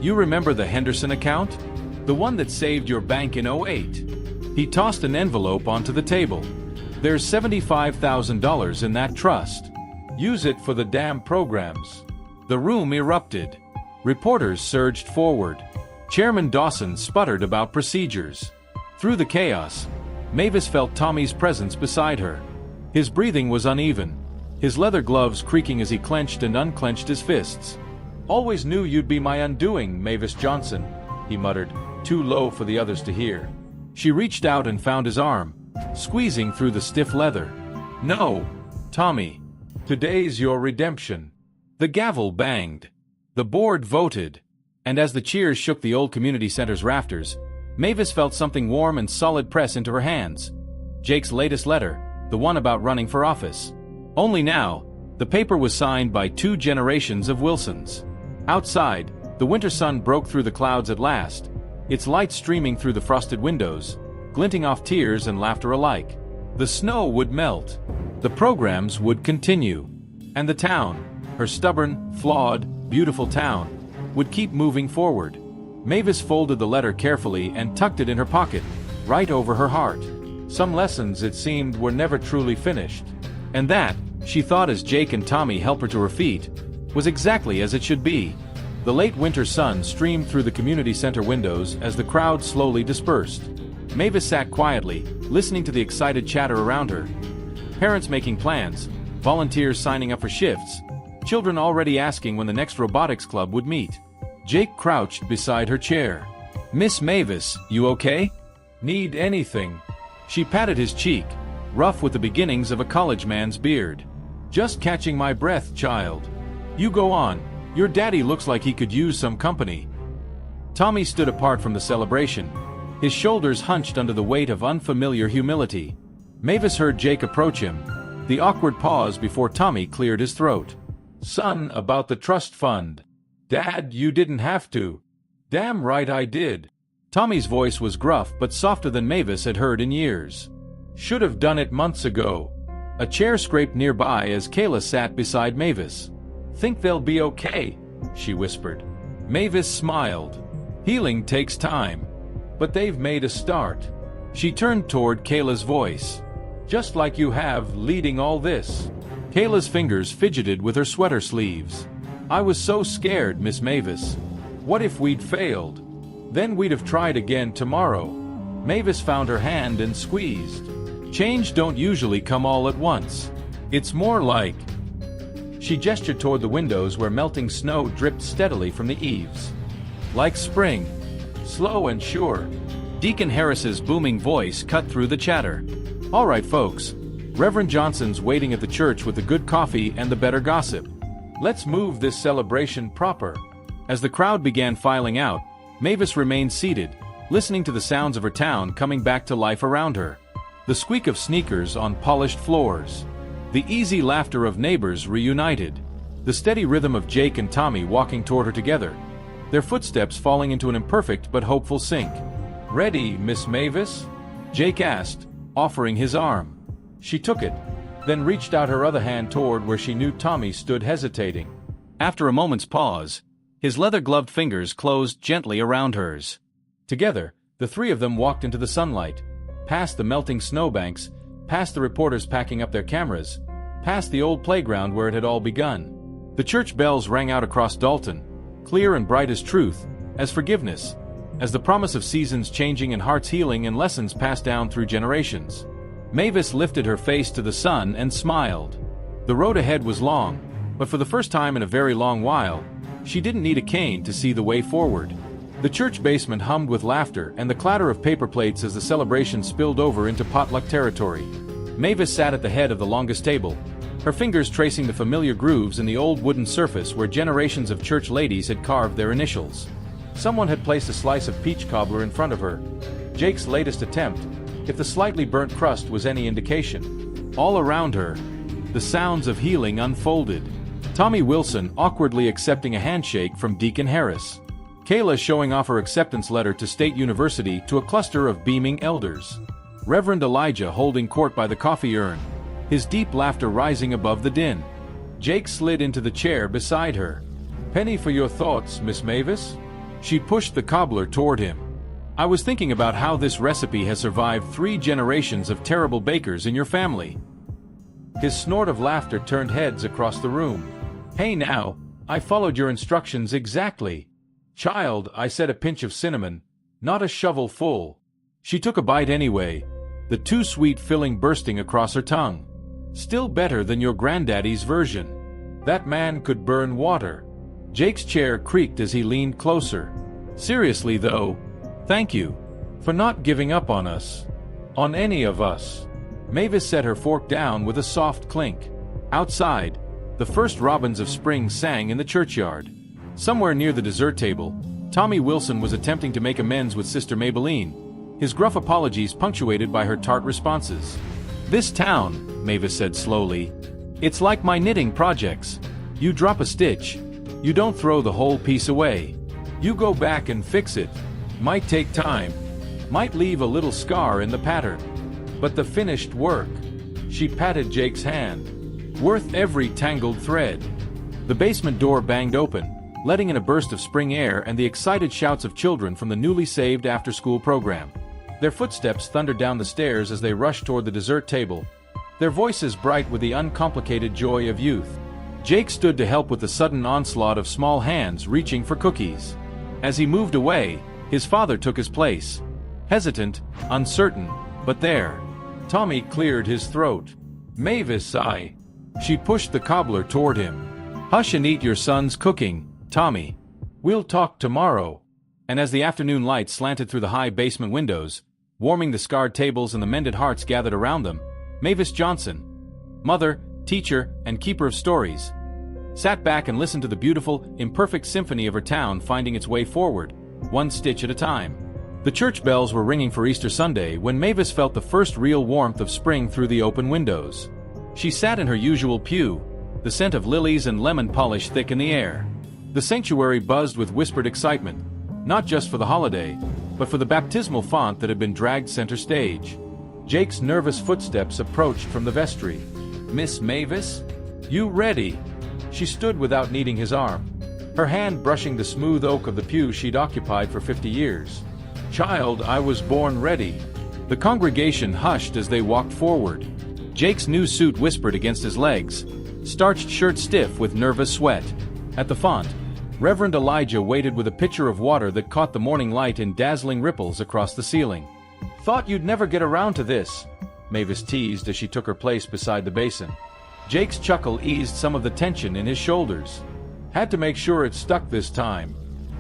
you remember the Henderson account? The one that saved your bank in '08. He tossed an envelope onto the table. "There's $75,000 in that trust. Use it for the damn programs." The room erupted. Reporters surged forward. Chairman Dawson sputtered about procedures. Through the chaos, Mavis felt Tommy's presence beside her. His breathing was uneven, his leather gloves creaking as he clenched and unclenched his fists. "Always knew you'd be my undoing, Mavis Johnson," he muttered, too low for the others to hear. She reached out and found his arm, squeezing through the stiff leather. "No, Tommy. Today's your redemption." The gavel banged. The board voted. And as the cheers shook the old community center's rafters, Mavis felt something warm and solid press into her hands. Jake's latest letter, the one about running for office. Only now, the paper was signed by 2 generations of Wilsons. Outside, the winter sun broke through the clouds at last, its light streaming through the frosted windows, glinting off tears and laughter alike. The snow would melt. The programs would continue. And the town, her stubborn, flawed, beautiful town, would keep moving forward. Mavis folded the letter carefully and tucked it in her pocket, right over her heart. Some lessons, it seemed, were never truly finished. And that, she thought as Jake and Tommy helped her to her feet, was exactly as it should be. The late winter sun streamed through the community center windows as the crowd slowly dispersed. Mavis sat quietly, listening to the excited chatter around her. Parents making plans, volunteers signing up for shifts, children already asking when the next robotics club would meet. Jake crouched beside her chair. "Miss Mavis, you okay? Need anything?" She patted his cheek, rough with the beginnings of a college man's beard. "Just catching my breath, child. You go on. Your daddy looks like he could use some company." Tommy stood apart from the celebration, his shoulders hunched under the weight of unfamiliar humility. Mavis heard Jake approach him, the awkward pause before Tommy cleared his throat. "Son, about the trust fund. Dad, you didn't have to." "Damn right I did." Tommy's voice was gruff but softer than Mavis had heard in years. "Should have done it months ago." A chair scraped nearby as Kayla sat beside Mavis. "Think they'll be okay," she whispered. Mavis smiled. "Healing takes time. But they've made a start." She turned toward Kayla's voice. "Just like you have, leading all this." Kayla's fingers fidgeted with her sweater sleeves. "I was so scared, Miss Mavis. What if we'd failed? Then we'd have tried again tomorrow." Mavis found her hand and squeezed. "Change don't usually come all at once. It's more like..." She gestured toward the windows where melting snow dripped steadily from the eaves. "Like spring. Slow and sure." Deacon Harris's booming voice cut through the chatter. "All right, folks. Reverend Johnson's waiting at the church with the good coffee and the better gossip. Let's move this celebration proper." As the crowd began filing out, Mavis remained seated, listening to the sounds of her town coming back to life around her. The squeak of sneakers on polished floors. The easy laughter of neighbors reunited. The steady rhythm of Jake and Tommy walking toward her together, their footsteps falling into an imperfect but hopeful sync. "Ready, Miss Mavis?" Jake asked, offering his arm. She took it, then reached out her other hand toward where she knew Tommy stood hesitating. After a moment's pause, his leather-gloved fingers closed gently around hers. Together, the 3 of them walked into the sunlight, past the melting snowbanks, past the reporters packing up their cameras, past the old playground where it had all begun. The church bells rang out across Dalton, clear and bright as truth, as forgiveness, as the promise of seasons changing and hearts healing and lessons passed down through generations. Mavis lifted her face to the sun and smiled. The road ahead was long, But for the first time in a very long while, she didn't need a cane to see the way forward. The church basement hummed with laughter and the clatter of paper plates as the celebration spilled over into potluck territory. Mavis sat at the head of the longest table, her fingers tracing the familiar grooves in the old wooden surface where generations of church ladies had carved their initials. Someone had placed a slice of peach cobbler in front of her, Jake's latest attempt, if the slightly burnt crust was any indication. All around her, the sounds of healing unfolded. Tommy Wilson awkwardly accepting a handshake from Deacon Harris. Kayla showing off her acceptance letter to State University to a cluster of beaming elders. Reverend Elijah holding court by the coffee urn, his deep laughter rising above the din. Jake slid into the chair beside her. "Penny for your thoughts, Miss Mavis?" She pushed the cobbler toward him. "I was thinking about how this recipe has survived 3 generations of terrible bakers in your family." His snort of laughter turned heads across the room. "Hey now, I followed your instructions exactly. Child, I said a pinch of cinnamon, not a shovel full." She took a bite anyway, the too sweet filling bursting across her tongue. "Still better than your granddaddy's version. That man could burn water." Jake's chair creaked as he leaned closer. "Seriously though, thank you for not giving up on us. On any of us." Mavis set her fork down with a soft clink. Outside, the first robins of spring sang in the churchyard. Somewhere near the dessert table, Tommy Wilson was attempting to make amends with Sister Maybelline, his gruff apologies punctuated by her tart responses. "This town," Mavis said slowly, "it's like my knitting projects. You drop a stitch, you don't throw the whole piece away. You go back and fix it. Might take time, might leave a little scar in the pattern. But the finished work," she patted Jake's hand, "worth every tangled thread." The basement door banged open, letting in a burst of spring air and the excited shouts of children from the newly saved after-school program. Their footsteps thundered down the stairs as they rushed toward the dessert table, their voices bright with the uncomplicated joy of youth. Jake stood to help with the sudden onslaught of small hands reaching for cookies. As he moved away, his father took his place. Hesitant, uncertain, but there. Tommy cleared his throat. "Mavis, She pushed the cobbler toward him. "Hush and eat your son's cooking, Tommy. We'll talk tomorrow." And as the afternoon light slanted through the high basement windows, warming the scarred tables and the mended hearts gathered around them, Mavis Johnson, mother, teacher, and keeper of stories, sat back and listened to the beautiful, imperfect symphony of her town finding its way forward, one stitch at a time. The church bells were ringing for Easter Sunday when Mavis felt the first real warmth of spring through the open windows. She sat in her usual pew, the scent of lilies and lemon polish thick in the air. The sanctuary buzzed with whispered excitement, not just for the holiday, but for the baptismal font that had been dragged center stage. Jake's nervous footsteps approached from the vestry. "Miss Mavis? You ready?" She stood without needing his arm, her hand brushing the smooth oak of the pew she'd occupied for 50 years. "Child, I was born ready." The congregation hushed as they walked forward. Jake's new suit whispered against his legs, starched shirt stiff with nervous sweat. At the font, Reverend Elijah waited with a pitcher of water that caught the morning light in dazzling ripples across the ceiling. "Thought you'd never get around to this," Mavis teased as she took her place beside the basin. Jake's chuckle eased some of the tension in his shoulders. "Had to make sure it stuck this time."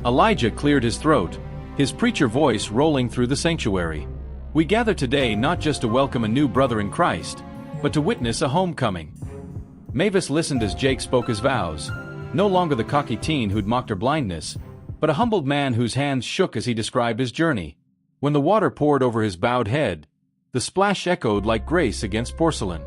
Elijah cleared his throat, his preacher voice rolling through the sanctuary. "We gather today not just to welcome a new brother in Christ, but to witness a homecoming." Mavis listened as Jake spoke his vows, no longer the cocky teen who'd mocked her blindness, but a humbled man whose hands shook as he described his journey. When the water poured over his bowed head, the splash echoed like grace against porcelain.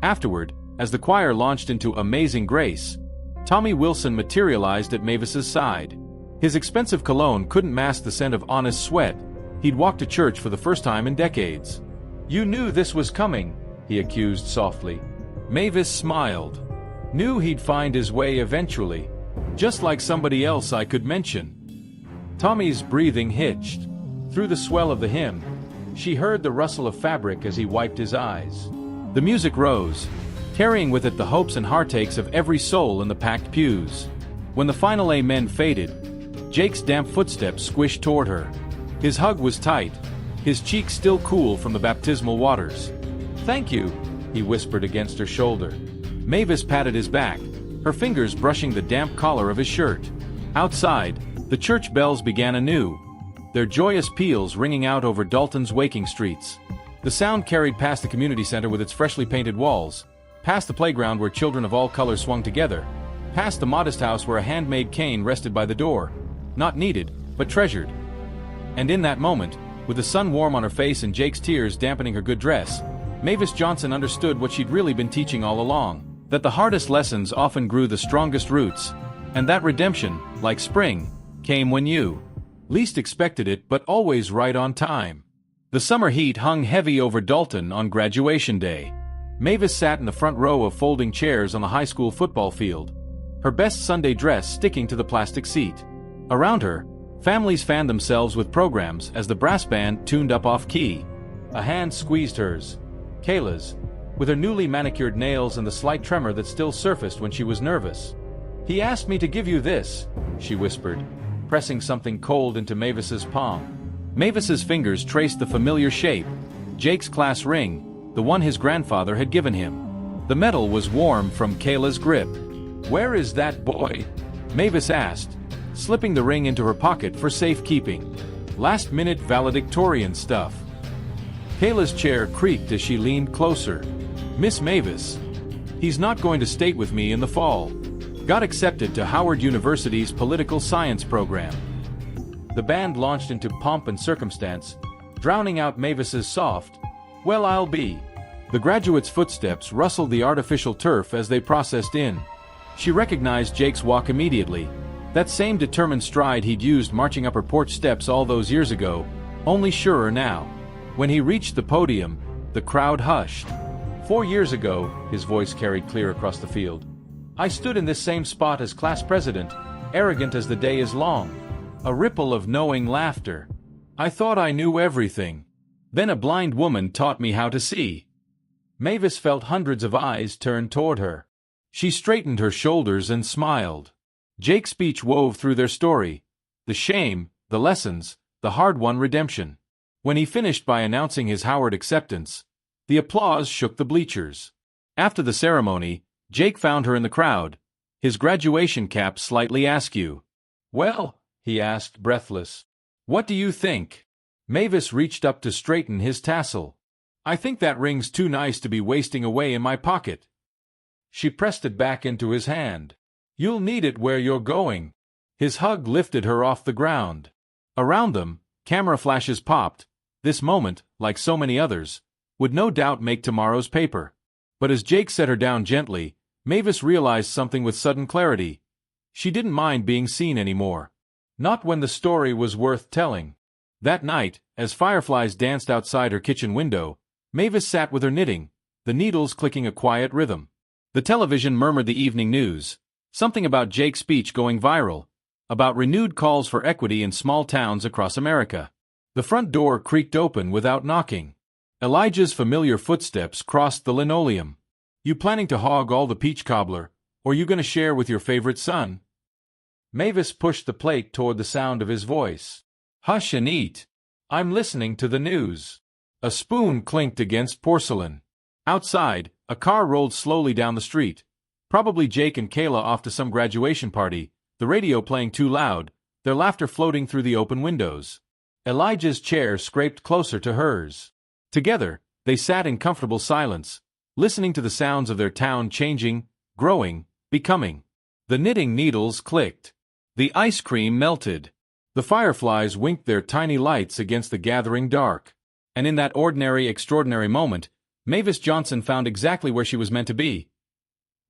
Afterward, as the choir launched into Amazing Grace, Tommy Wilson materialized at Mavis's side. His expensive cologne couldn't mask the scent of honest sweat. He'd walked to church for the first time in decades. "You knew this was coming," he accused softly. Mavis smiled. "Knew he'd find his way eventually. Just like somebody else I could mention." Tommy's breathing hitched. Through the swell of the hymn, she heard the rustle of fabric as he wiped his eyes. The music rose, carrying with it the hopes and heartaches of every soul in the packed pews. When the final amen faded, Jake's damp footsteps squished toward her. His hug was tight, his cheek still cool from the baptismal waters. "Thank you," he whispered against her shoulder. Mavis patted his back, her fingers brushing the damp collar of his shirt. Outside, the church bells began anew, their joyous peals ringing out over Dalton's waking streets. The sound carried past the community center with its freshly painted walls, past the playground where children of all colors swung together, past the modest house where a handmade cane rested by the door, not needed, but treasured. And in that moment, with the sun warm on her face and Jake's tears dampening her good dress, Mavis Johnson understood what she'd really been teaching all along, that the hardest lessons often grew the strongest roots, and that redemption, like spring, came when you least expected it but always right on time. The summer heat hung heavy over Dalton on graduation day. Mavis sat in the front row of folding chairs on the high school football field, her best Sunday dress sticking to the plastic seat. Around her, families fanned themselves with programs as the brass band tuned up off-key. A hand squeezed hers, Kayla's, with her newly manicured nails and the slight tremor that still surfaced when she was nervous. "He asked me to give you this," she whispered, pressing something cold into Mavis's palm. Mavis's fingers traced the familiar shape, Jake's class ring, the one his grandfather had given him. The metal was warm from Kayla's grip. "Where is that boy?" Mavis asked, slipping the ring into her pocket for safekeeping. Last-minute valedictorian stuff. Kayla's chair creaked as she leaned closer. "Miss Mavis, he's not going to state with me in the fall. Got accepted to Howard University's political science program." The band launched into pomp and circumstance, drowning out Mavis's soft, "Well, I'll be." The graduates' footsteps rustled the artificial turf as they processed in. She recognized Jake's walk immediately, that same determined stride he'd used marching up her porch steps all those years ago, only surer now. When he reached the podium, the crowd hushed. 4 years ago, his voice carried clear across the field, I stood in this same spot as class president, arrogant as the day is long. A ripple of knowing laughter. I thought I knew everything. Then a blind woman taught me how to see. Mavis felt hundreds of eyes turned toward her. She straightened her shoulders and smiled. Jake's speech wove through their story. The shame, the lessons, the hard-won redemption. When he finished by announcing his Howard acceptance, the applause shook the bleachers. After the ceremony, Jake found her in the crowd, his graduation cap slightly askew. "Well," he asked, breathless, "what do you think?" Mavis reached up to straighten his tassel. "I think that ring's too nice to be wasting away in my pocket." She pressed it back into his hand. "You'll need it where you're going." His hug lifted her off the ground. Around them, camera flashes popped. This moment, like so many others, would no doubt make tomorrow's paper. But as Jake set her down gently, Mavis realized something with sudden clarity. She didn't mind being seen anymore. Not when the story was worth telling. That night, as fireflies danced outside her kitchen window, Mavis sat with her knitting, the needles clicking a quiet rhythm. The television murmured the evening news. Something about Jake's speech going viral. About renewed calls for equity in small towns across America. The front door creaked open without knocking. Elijah's familiar footsteps crossed the linoleum. "You planning to hog all the peach cobbler, or you gonna share with your favorite son?" Mavis pushed the plate toward the sound of his voice. "Hush and eat. I'm listening to the news." A spoon clinked against porcelain. Outside, a car rolled slowly down the street. Probably Jake and Kayla off to some graduation party, the radio playing too loud, their laughter floating through the open windows. Elijah's chair scraped closer to hers. Together, they sat in comfortable silence, listening to the sounds of their town changing, growing, becoming. The knitting needles clicked. The ice cream melted. The fireflies winked their tiny lights against the gathering dark. And in that ordinary, extraordinary moment, Mavis Johnson found exactly where she was meant to be.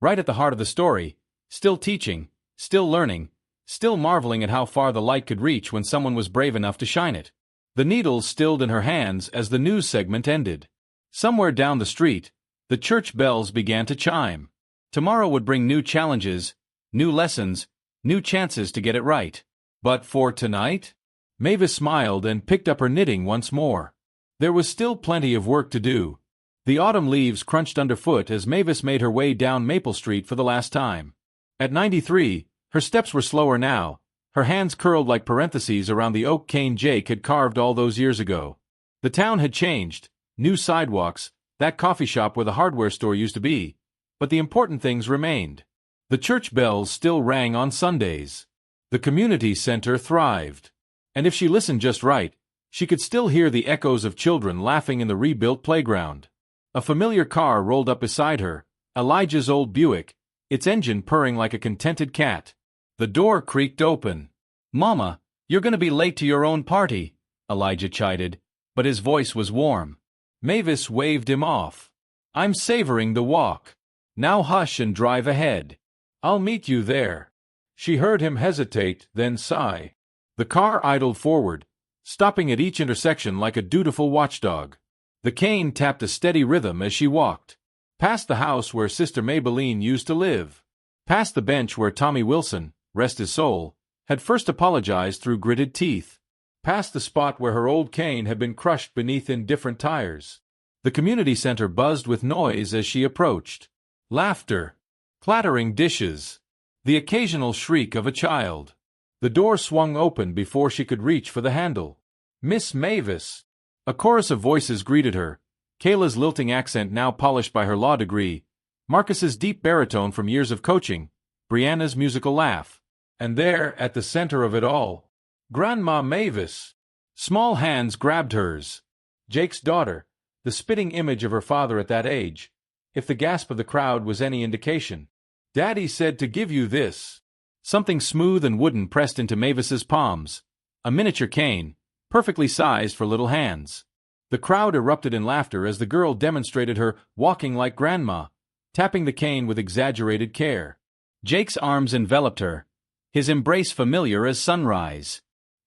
Right at the heart of the story, still teaching, still learning, still marveling at how far the light could reach when someone was brave enough to shine it. The needles stilled in her hands as the news segment ended. Somewhere down the street, the church bells began to chime. Tomorrow would bring new challenges, new lessons, new chances to get it right. But for tonight? Mavis smiled and picked up her knitting once more. There was still plenty of work to do. The autumn leaves crunched underfoot as Mavis made her way down Maple Street for the last time. At 93, her steps were slower now, her hands curled like parentheses around the oak cane Jake had carved all those years ago. The town had changed, new sidewalks, that coffee shop where the hardware store used to be, but the important things remained. The church bells still rang on Sundays. The community center thrived. And if she listened just right, she could still hear the echoes of children laughing in the rebuilt playground. A familiar car rolled up beside her, Elijah's old Buick, its engine purring like a contented cat. The door creaked open. "Mama, you're gonna be late to your own party," Elijah chided, but his voice was warm. Mavis waved him off. "I'm savoring the walk. Now hush and drive ahead. I'll meet you there." She heard him hesitate, then sigh. The car idled forward, stopping at each intersection like a dutiful watchdog. The cane tapped a steady rhythm as she walked. Past the house where Sister Maybelline used to live. Past the bench where Tommy Wilson, rest his soul, had first apologized through gritted teeth. Past the spot where her old cane had been crushed beneath indifferent tires. The community center buzzed with noise as she approached. Laughter. Clattering dishes. The occasional shriek of a child. The door swung open before she could reach for the handle. "Miss Mavis!" A chorus of voices greeted her, Kayla's lilting accent now polished by her law degree, Marcus's deep baritone from years of coaching, Brianna's musical laugh. And there, at the center of it all, Grandma Mavis. Small hands grabbed hers. Jake's daughter, the spitting image of her father at that age, if the gasp of the crowd was any indication. "Daddy said to give you this." Something smooth and wooden pressed into Mavis's palms, a miniature cane, perfectly sized for little hands. The crowd erupted in laughter as the girl demonstrated her walking like grandma, tapping the cane with exaggerated care. Jake's arms enveloped her, his embrace familiar as sunrise.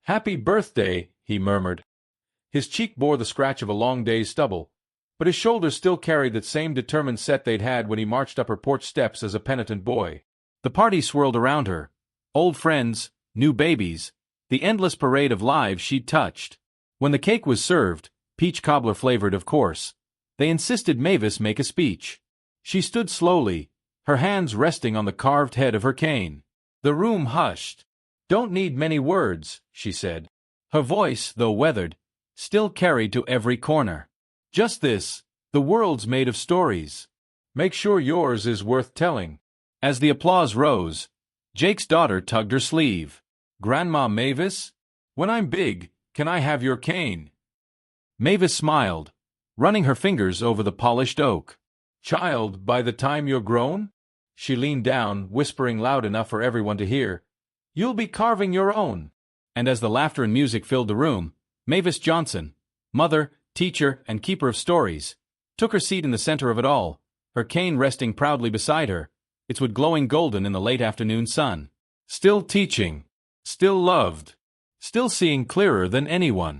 "Happy birthday," he murmured. His cheek bore the scratch of a long day's stubble, but his shoulders still carried that same determined set they'd had when he marched up her porch steps as a penitent boy. The party swirled around her. Old friends, new babies, the endless parade of lives she'd touched. When the cake was served, peach cobbler flavored of course, they insisted Mavis make a speech. She stood slowly, her hands resting on the carved head of her cane. The room hushed. "Don't need many words," she said. Her voice, though weathered, still carried to every corner. "Just this, the world's made of stories. Make sure yours is worth telling." As the applause rose, Jake's daughter tugged her sleeve. "Grandma Mavis, when I'm big, can I have your cane?" Mavis smiled, running her fingers over the polished oak. "Child, by the time you're grown?" She leaned down, whispering loud enough for everyone to hear, "You'll be carving your own." And as the laughter and music filled the room, Mavis Johnson, mother, teacher, and keeper of stories, took her seat in the center of it all, her cane resting proudly beside her, its wood glowing golden in the late afternoon sun. Still teaching, still loved, still seeing clearer than anyone.